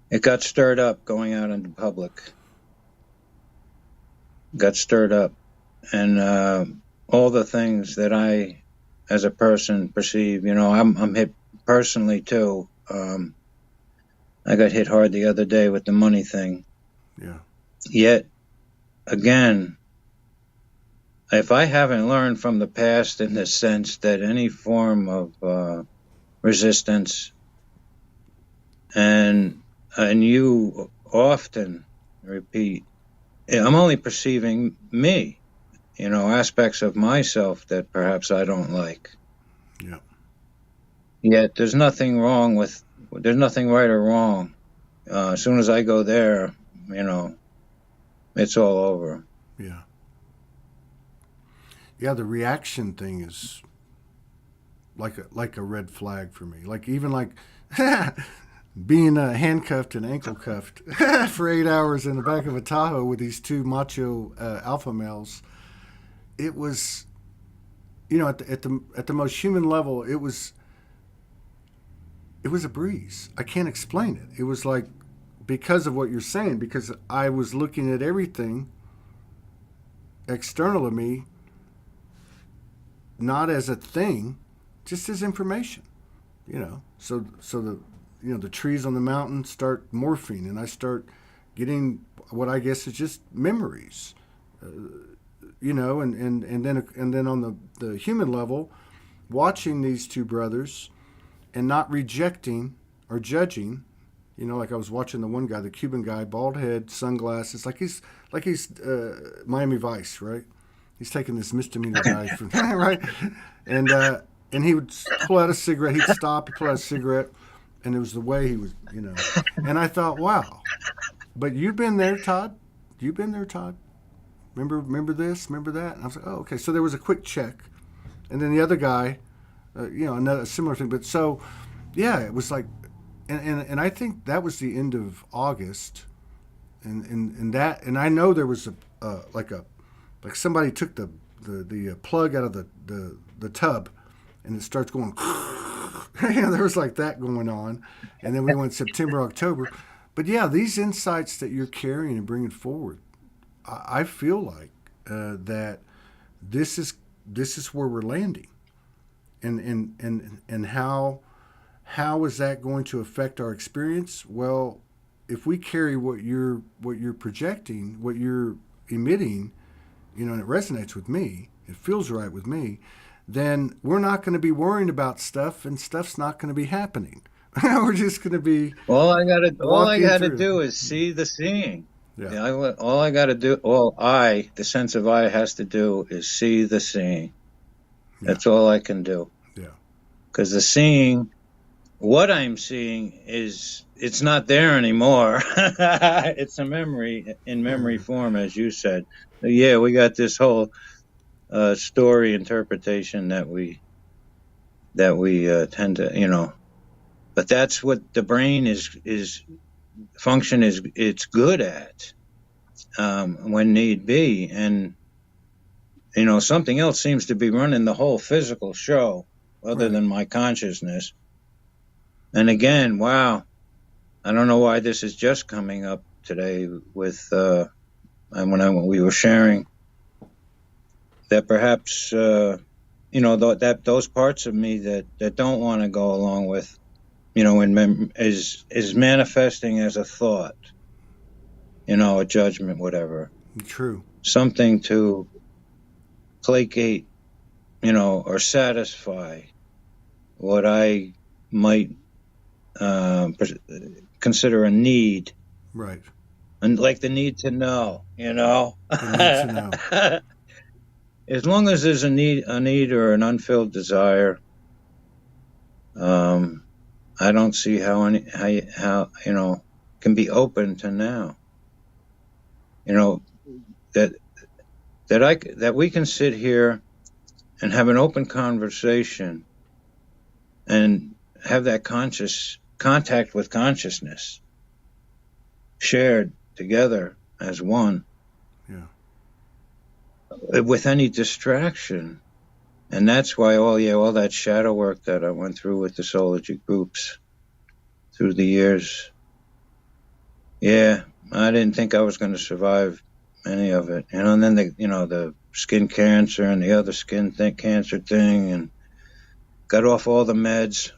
it got stirred up going out into public. Got stirred up, and all the things that I, as a person, perceive. I'm hit personally too. I got hit hard the other day with the money thing. Yeah. Yet, again, if I haven't learned from the past in the sense that any form of resistance, and you often repeat, I'm only perceiving me, aspects of myself that perhaps I don't like. Yeah. Yet there's nothing right or wrong. As soon as I go there, it's all over. Yeah. Yeah, the reaction thing is like a red flag for me. Even being handcuffed and ankle cuffed for 8 hours in the back of a Tahoe with these two macho alpha males. It was, at the most human level, it was a breeze. I can't explain it. It was like, because of what you're saying, because I was looking at everything external to me, not as a thing, just as information, So the trees on the mountain start morphing, and I start getting what I guess is just memories, and then on the human level, watching these two brothers, and not rejecting or judging. Like I was watching the one guy, the Cuban guy, bald head, sunglasses, like he's Miami Vice, right? He's taking this misdemeanor guy from right, and he would pull out a cigarette. He'd stop, he'd pull out a cigarette, and it was the way he was, And I thought, wow, but you've been there, Todd. You've been there, Todd. Remember this, remember that. And I was like, oh, okay. So there was a quick check, and then the other guy, another similar thing. But so, yeah, it was like, and I think that was the end of August, and I know there was like somebody took the plug out of the tub, and it starts going. There was like that going on, and then we went September, October. But yeah, these insights that you're carrying and bringing forward, I feel like that this is where we're landing, and how is that going to affect our experience? Well, if we carry what you're projecting, what you're emitting, and it resonates with me, it feels right with me, then we're not going to be worrying about stuff, and stuff's not going to be happening. We're just going to be all I gotta through. do is see the seeing. Yeah. All I gotta do, the sense of I has to do is see the seeing. Yeah. That's all I can do. Yeah. Because the seeing, what I'm seeing it's not there anymore. It's a memory in memory form, as you said. Yeah, we got this whole story interpretation that we tend to, but that's what the brain is it's good at when need be. And something else seems to be running the whole physical show other than my consciousness. And again, wow, I don't know why this is just coming up today with when we were sharing that perhaps that those parts of me that don't want to go along with is manifesting as a thought, a judgment, whatever. True. Something to placate, or satisfy what I might consider a need. Right. And like the need to know, The need to know. As long as there's a need or an unfilled desire, I don't see how can be open to now. That we can sit here and have an open conversation and have that conscious contact with consciousness shared together as one. Yeah. With any distraction. And that's why all that shadow work that I went through with the Soulogy groups through the years. Yeah, I didn't think I was going to survive any of it. And then the skin cancer and the other cancer thing, and got off all the meds.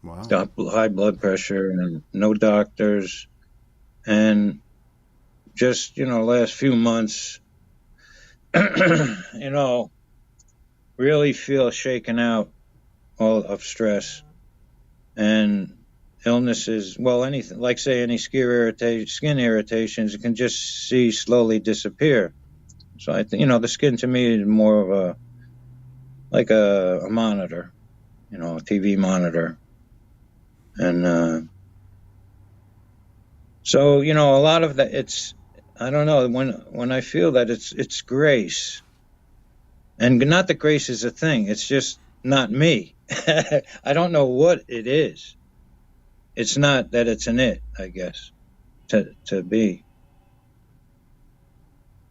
Wow. Got high blood pressure and no doctors. And just, last few months, really feel shaken out all of stress and illnesses. Well, anything like say any skin irritations, you can just see slowly disappear. So I think the skin to me is more of a monitor, a TV monitor, and so a lot of that. It's I don't know when I feel that it's grace. And not that grace is a thing. It's just not me. I don't know what it is. It's not that it's an it, I guess, to be.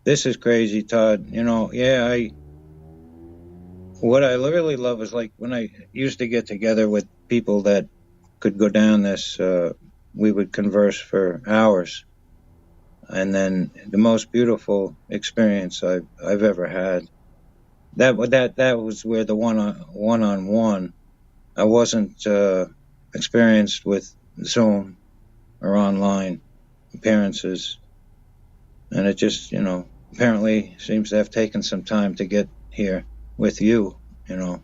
This is crazy, Todd. What I really love is like when I used to get together with people that could go down this, we would converse for hours. And then the most beautiful experience I've ever had. That was where the one-on-one. I wasn't experienced with Zoom or online appearances, and it just apparently seems to have taken some time to get here with you. I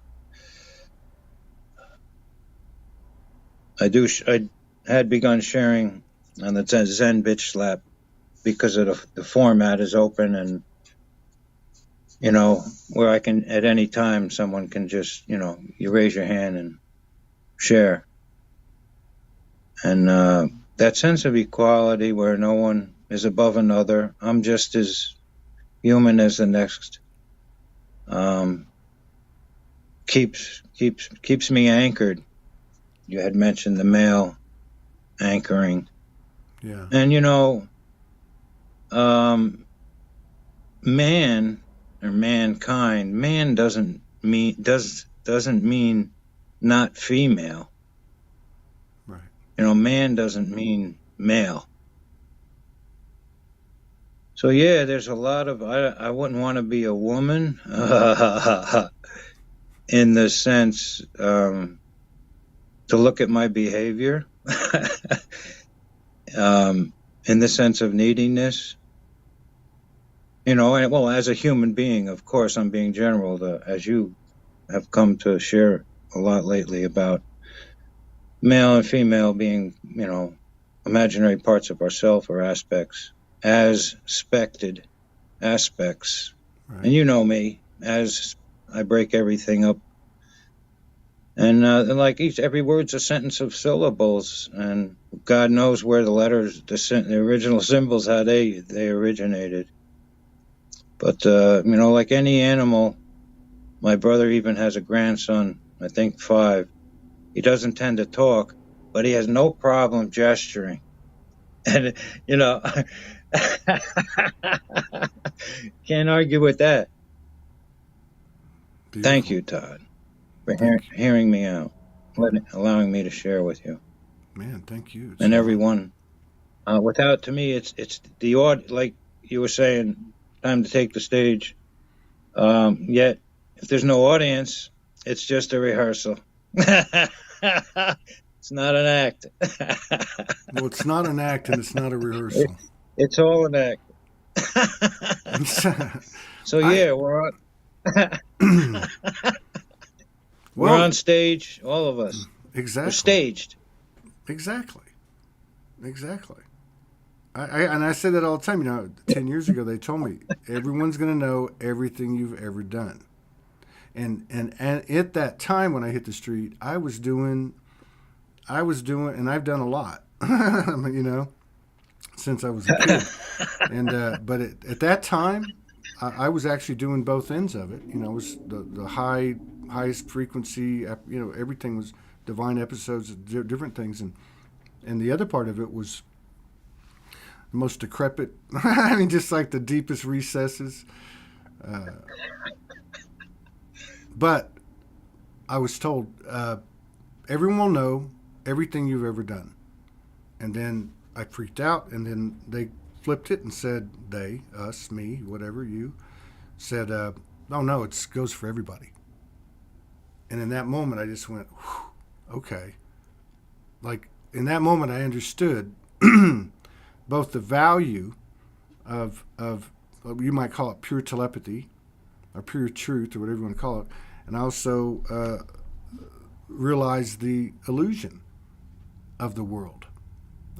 had begun sharing on the Zen Bitch Slap because of the format is open and. Where I can, at any time, someone can just, you raise your hand and share. And that sense of equality where no one is above another. I'm just as human as the next. keeps me anchored. You had mentioned the male anchoring, Yeah. and man or mankind. Man doesn't mean not female. Right. Man doesn't mean male. So yeah, there's a lot of I wouldn't want to be a woman in the sense to look at my behavior in the sense of neediness. And well, as a human being, of course, I'm being general, as you have come to share a lot lately about male and female being, imaginary parts of ourself or aspects, as spected aspects. Right. And you know me, as I break everything up. And like every word's a sentence of syllables, and God knows where the letters, the original symbols, how they originated. But, like any animal, my brother even has a grandson, I think 5. He doesn't tend to talk, but he has no problem gesturing. And, can't argue with that. Beautiful. Thank you, Todd, for hearing me out, allowing me to share with you. Man, thank you. And everyone. To me, it's the like you were saying, time to take the stage. Yet, if there's no audience, it's just a rehearsal. It's not an act. Well, it's not an act, and it's not a rehearsal. It's all an act. So yeah, we're on. We're on stage, all of us. Exactly. We're staged. Exactly. I say that all the time. 10 years ago they told me everyone's going to know everything you've ever done. And at that time when I hit the street, I was doing, and I've done a lot, since I was a kid. And but at that time, I was actually doing both ends of it. It was the highest frequency. Everything was divine episodes, different things, and the other part of it was the most decrepit. Just like the deepest recesses. But I was told everyone will know everything you've ever done, and then I freaked out, and then they flipped it and said, they, us, me, whatever, you, said, oh no, it goes for everybody. And in that moment, I just went, okay. Like, in that moment, I understood both the value of you might call it pure telepathy, or pure truth, or whatever you want to call it, and I also realized the illusion of the world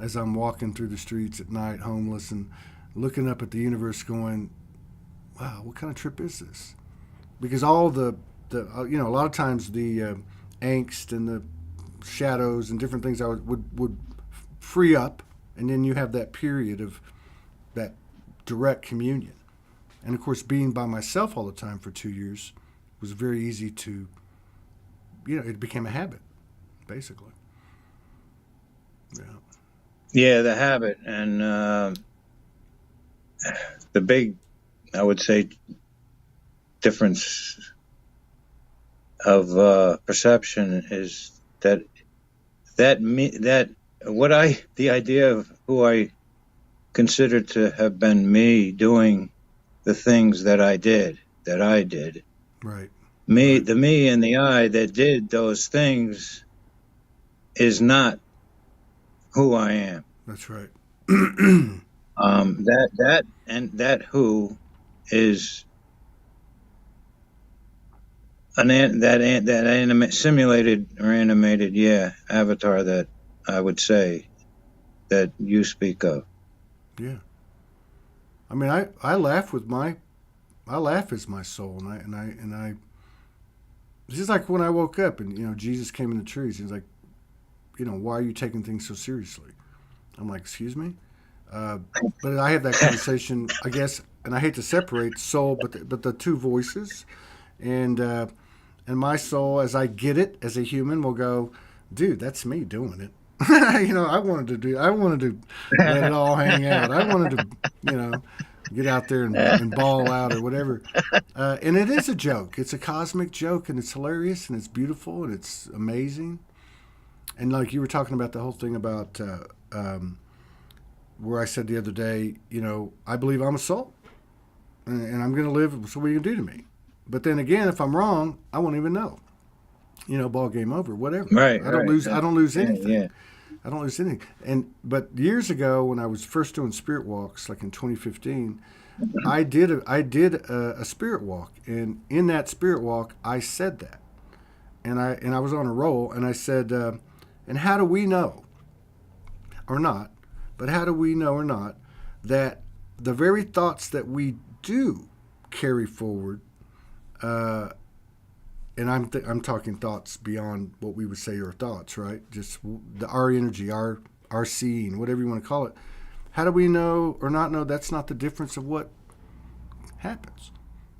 as I'm walking through the streets at night, homeless, and looking up at the universe going, wow, what kind of trip is this? Because all the a lot of times the angst and the shadows and different things I would free up, and then you have that period of that direct communion. And of course, being by myself all the time for 2 years was very easy to, it became a habit, basically. Yeah. Yeah, the habit, and the big, I would say, difference of perception is the idea of who I consider to have been me doing the things that I did. Right. Me, right. The me and the I that did those things is not who I am. That's right. That who is that simulated or animated, avatar that I would say that you speak of. Yeah. I laugh as my soul, and I. It's just like when I woke up and Jesus came in the trees. He's like, why are you taking things so seriously? I'm like, excuse me. But I have that conversation, I guess, and I hate to separate soul, but the two voices, and And my soul, as I get it as a human, will go, dude, that's me doing it. I wanted to let it all hang out. I wanted to, get out there and ball out or whatever. And it is a joke. It's a cosmic joke, and it's hilarious, and it's beautiful, and it's amazing. And like you were talking about the whole thing about where I said the other day, I believe I'm a soul, and I'm going to live. So what are you going to do to me? But then again, if I'm wrong, I won't even know. Ball game over, whatever. Right. I don't lose. I don't lose anything. Yeah. I don't lose anything. But years ago, when I was first doing spirit walks, like in 2015, I did a spirit walk, and in that spirit walk, I said that, and I was on a roll, and I said, and how do we know, or not? But how do we know or not that the very thoughts that we do carry forward, and I'm talking thoughts beyond what we would say are thoughts, right? Just our energy, our seeing, whatever you want to call it. How do we know or not know that's not the difference of what happens?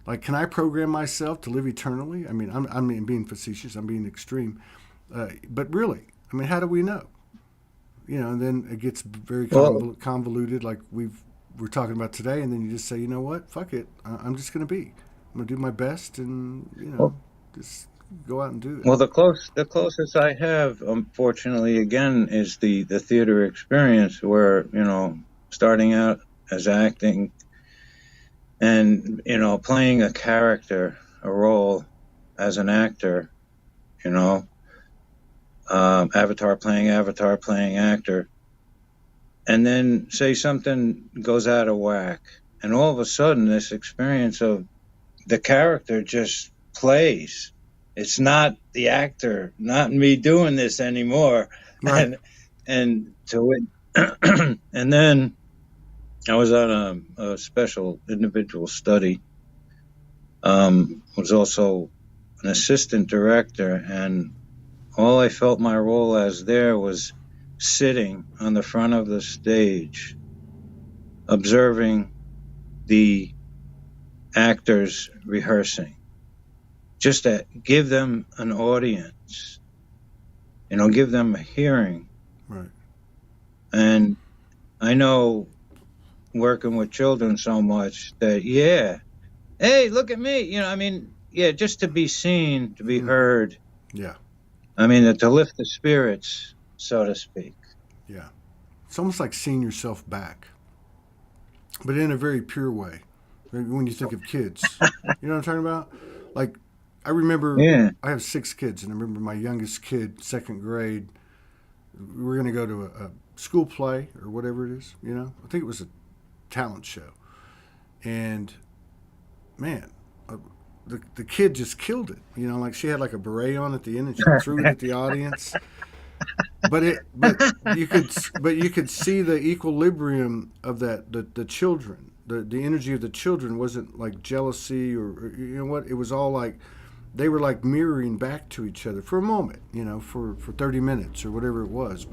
Like, can I program myself to live eternally? I mean, I'm being facetious. I'm being extreme. But really, I mean, how do we know? And then it gets very convoluted, like we're talking about today. And then you just say, you know what? Fuck it. I'm just going to be. I'm going to do my best, and just go out and do it. Well, the closest I have, unfortunately, again, is the theater experience, where starting out as acting, and playing a character, a role as an actor, avatar playing actor, and then say something goes out of whack, and all of a sudden this experience of the character just plays. It's not the actor, not me doing this anymore. Right. And to it, and then I was on a special individual study. Was also an assistant director, and all I felt my role as there was sitting on the front of the stage, observing the actors rehearsing, just to give them an audience, give them a hearing. Right. And I know, working with children so much, that hey, look at me, just to be seen, to be heard. Yeah. I mean, to lift the spirits, so to speak. Yeah. It's almost like seeing yourself back, but in a very pure way. When you think of kids, you know what I'm talking about? Like, I remember, I have 6 kids, and I remember my youngest kid, second grade, we were going to go to a school play or whatever it is, I think it was a talent show. And, man, the kid just killed it. Like, she had like a beret on at the end, and she threw it at the audience. But you could see the equilibrium of that, the children. The energy of the children wasn't like jealousy or what? It was all like they were like mirroring back to each other for a moment, for 30 minutes or whatever it was.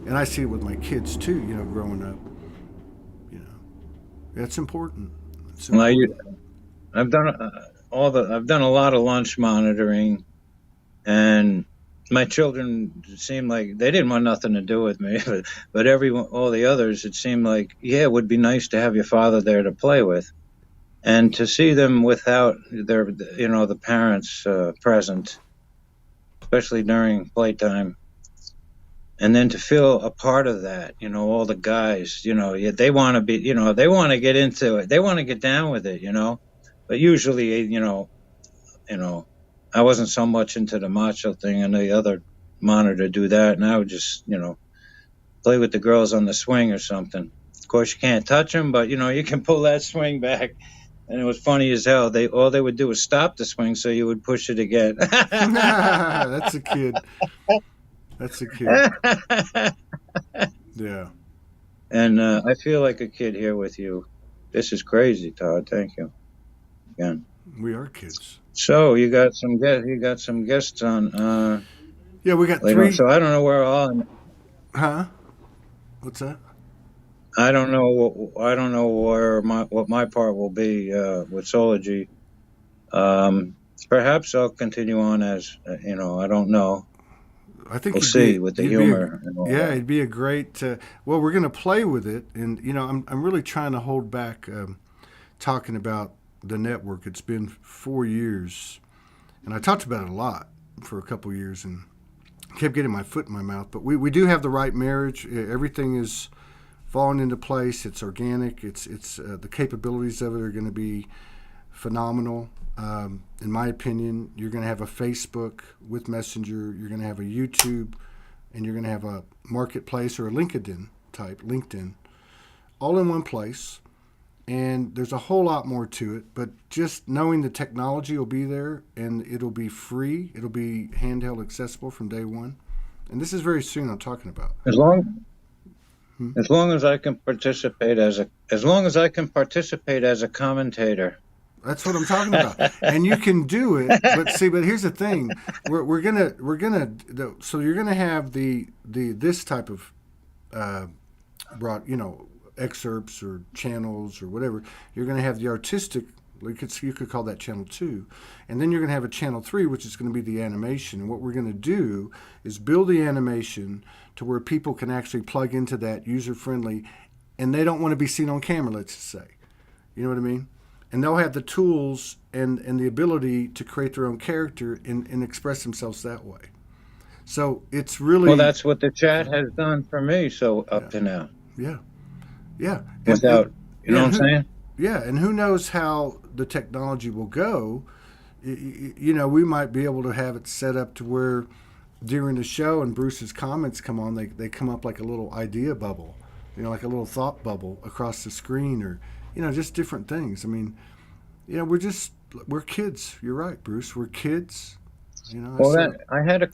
And I see it with my kids too, growing up. That's important. I've done a lot of lunch monitoring, and my children seemed like they didn't want nothing to do with me, but all the others, it seemed like, it would be nice to have your father there to play with, and to see them without the parents present, especially during playtime, and then to feel a part of that. All the guys, they want to be, they want to get into it, they want to get down with it, but usually, I wasn't so much into the macho thing, and the other monitor do that, and I would just, play with the girls on the swing or something. Of course, you can't touch them, but you can pull that swing back. And it was funny as hell. All they would do was stop the swing, so you would push it again. That's a kid. Yeah. And I feel like a kid here with you. This is crazy, Todd. Thank you again. We are kids. So you got some guests on. Yeah, we got later 3. On. So I don't know where all. Huh? What's that? I don't know what my part will be with Soulogy. perhaps I'll continue on as I don't know. I think We'll see with the humor and all that. it'd be a great. Well, we're going to play with it, and I'm really trying to hold back talking about the network. It's been 4 years, and I talked about it a lot for a couple years, and kept getting my foot in my mouth. But we do have the right marriage. Everything is falling into place. It's organic. It's the capabilities of it are going to be phenomenal. In my opinion, you're going to have a Facebook with Messenger. You're going to have a YouTube, and you're going to have a marketplace or a LinkedIn, all in one place. And there's a whole lot more to it, but just knowing the technology will be there, and it'll be free. It'll be handheld accessible from day one. And this is very soon I'm talking about. As long as I can participate as a commentator. That's what I'm talking about, and you can do it. But here's the thing: we're gonna so you're gonna have this type of excerpts or channels or whatever. You're gonna have the artistic. You could call that channel 2, and then you're gonna have a channel 3, which is gonna be the animation. And what we're gonna do is build the animation to where people can actually plug into that user friendly, and they don't want to be seen on camera. Let's just say, you know what I mean? And they'll have the tools and the ability to create their own character and express themselves that way. So it's really... Well, that's what the chat has done for me up to now. Yeah. Yeah. Without, you know what I'm saying? Yeah, and who knows how the technology will go. We might be able to have it set up to where during the show and Bruce's comments come on, they come up like a little idea bubble, like a little thought bubble across the screen, or just different things. I mean, we're kids. You're right, Bruce. We're kids. Well, I had a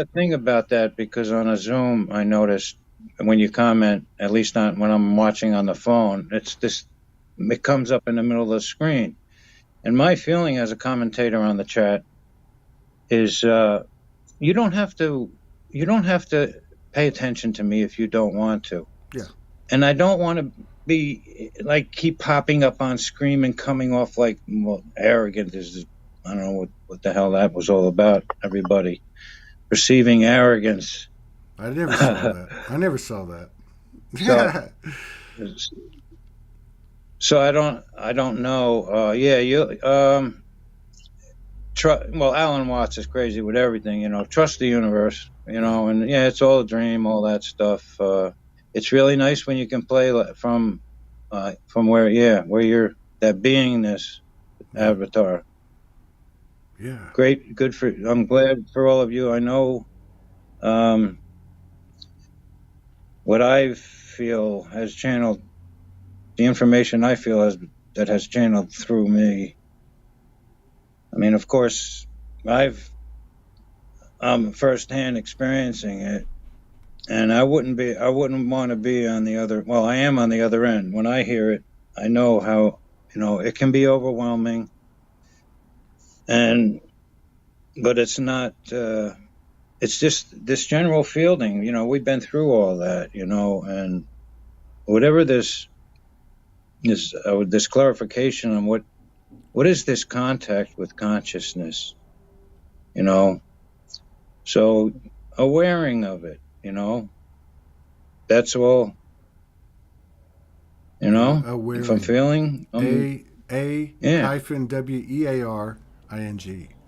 thing about that, because on a Zoom I noticed when you comment, at least not when I'm watching on the phone, it comes up in the middle of the screen. And my feeling as a commentator on the chat is you don't have to pay attention to me if you don't want to. Yeah. And I don't want to be keep popping up on screen and coming off arrogant. I don't know what the hell that was all about. Everybody perceiving arrogance. I never saw that. Yeah. So I don't know. Alan Watts is crazy with everything. Trust the universe. And it's all a dream, all that stuff. It's really nice when you can play from where you're that beingness avatar. Yeah. Great, good I'm glad for all of you. I know what I feel has channeled, the information I feel has channeled through me. I mean, of course, I'm firsthand experiencing it. And I wouldn't want to be on the other. Well, I am on the other end. When I hear it, I know how it can be overwhelming. But it's not. It's just this general feeling. We've been through all that. And whatever this clarification on what is this contact with consciousness. So awareing of it. That's all. If I'm feeling hyphen WEARING,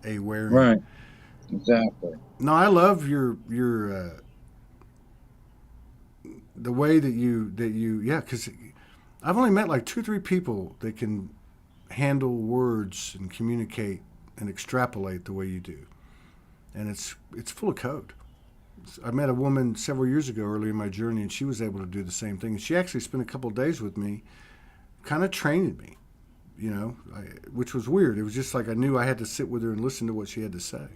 awareing. Right. Exactly. No, I love your the way that you because I've only met 2-3 people that can handle words and communicate and extrapolate the way you do, and it's full of code. I met a woman several years ago early in my journey, and she was able to do the same thing. And she actually spent a couple of days with me, kind of training me, which was weird. It was just I knew I had to sit with her and listen to what she had to say.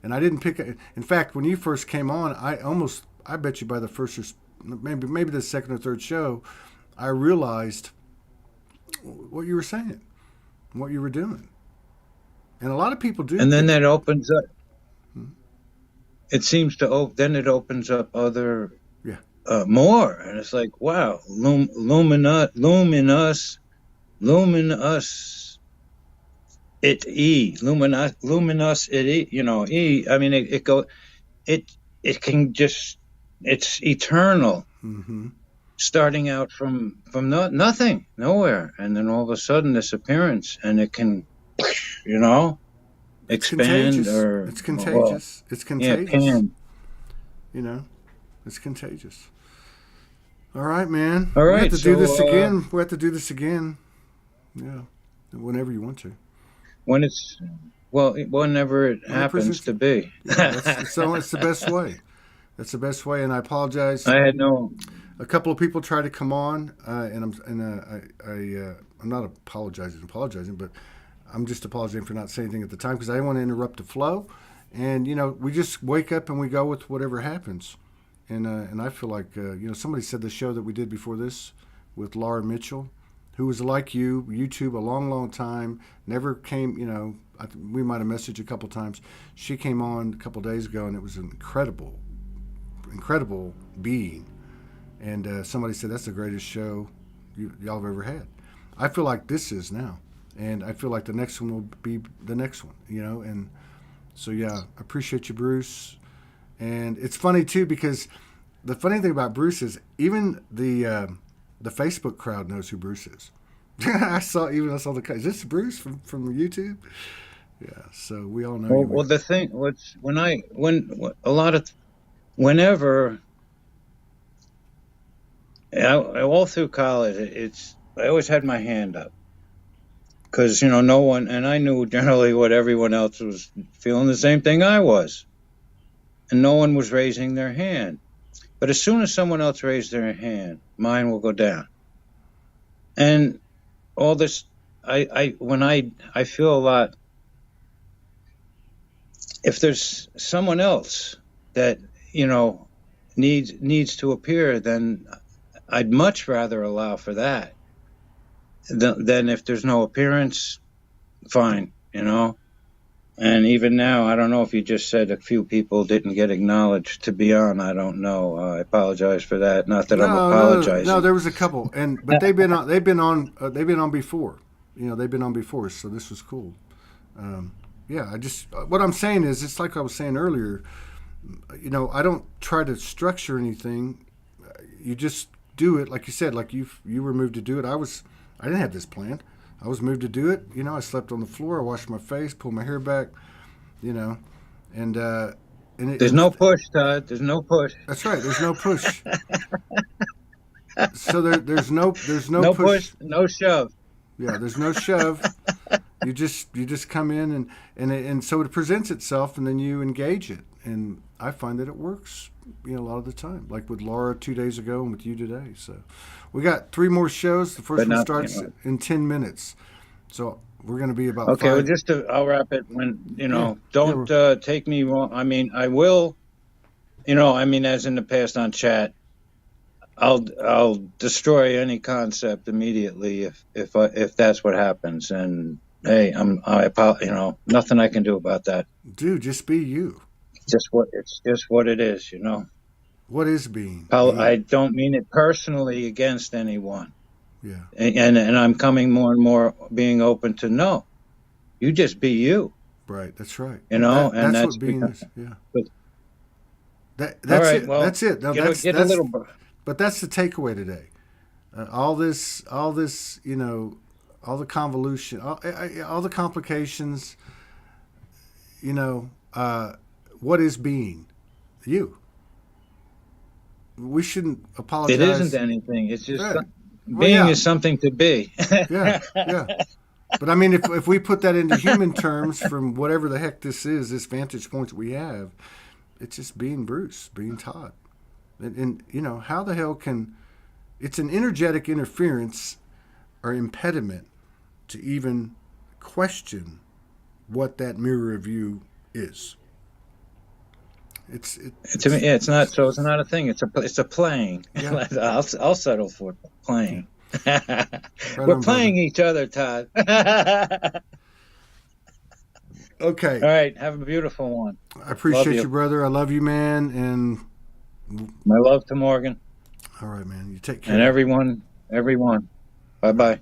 And I didn't pick it. In fact, when you first came on, I bet you by the first or maybe the second or third show, I realized what you were saying, what you were doing. And a lot of people do. And then that opens up. It seems to then it opens up other more, and it's wow, luminous, luminous, I mean, it can just, it's eternal, Mm-hmm. starting out from nothing, nowhere, and then all of a sudden this appearance, and it can, you know, It's expand, contagious. or, It's well, contagious. It's yeah, contagious. can. You know, it's contagious. All right, man. All We have right, to do this so again. We have to do this again. Yeah, whenever you want to. when it's, well, whenever it When it happens presents to you. be. Yeah, it's the best way. That's the best way. And I apologize. I had no. A couple of people tried to come on, and I'm not apologizing, but I'm just apologizing for not saying anything at the time because I didn't want to interrupt the flow. And we just wake up and we go with whatever happens. And I feel like somebody said the show that we did before this with Laura Mitchell, who was like YouTube a long, long time, never came. We might have messaged a couple times. She came on a couple days ago, and it was an incredible being. And somebody said that's the greatest show y'all have ever had. I feel like this is now, and I feel like the next one will be the next one. And so yeah, I appreciate you, Bruce. And it's funny too because the funny thing about Bruce is even the Facebook crowd knows who Bruce is. I saw the is this Bruce from YouTube? Yeah, so we all know. Well, the thing, whenever, all through college, I always had my hand up because no one, and I knew generally what everyone else was feeling, the same thing I was, and no one was raising their hand. But as soon as someone else raised their hand, mine will go down. And all this, I feel a lot. If there's someone else that needs to appear, then I'd much rather allow for that than if there's no appearance. Fine, And even now, I don't know if you just said a few people didn't get acknowledged to be on. I don't know. I apologize for that. Not that I'm apologizing. No, there was a couple, but they've been on. They've been on before. They've been on before, so this was cool. Yeah, what I'm saying is, it's like I was saying earlier. I don't try to structure anything. You just do it, like you said. Like you were moved to do it. I didn't have this planned. I was moved to do it. I slept on the floor. I washed my face, pulled my hair back, and there's no push, Todd. There's no push. That's right. There's no push. So there's no push, no shove. Yeah, there's no shove. You just come in and so it presents itself, and then you engage it, and I find that it works. A lot of the time, like with Laura 2 days ago and with you today. So we got 3 more shows. The first one starts in 10 minutes. So we're going to be about okay. 5. Well, I'll wrap it when don't take me wrong. I mean, I will. As in the past on chat, I'll destroy any concept immediately if that's what happens. And hey, nothing I can do about that. Dude, just be you. It's just what it is, What is being? I don't mean it personally against anyone. Yeah. And I'm coming more and more being open to no. You just be you. Right. That's right. That's what being is. Yeah. That's all right, it. Well, that's it. No, get a little. But that's the takeaway today. All this, all the convolution, all the complications. What is being? You. We shouldn't apologize. It isn't anything. It's just being is something to be. Yeah. But I mean, if we put that into human terms, from whatever the heck this is, this vantage point that we have, it's just being Bruce, being Todd. And how the hell can... It's an energetic interference or impediment to even question what that mirror of you is. To me, it's not. So it's not a thing. It's a playing. Yeah. I'll settle for playing. Yeah. We're playing each other, Todd. Okay. All right. Have a beautiful one. I appreciate you, brother. I love you, man. And my love to Morgan. All right, man. You take care. And everyone. Bye-bye.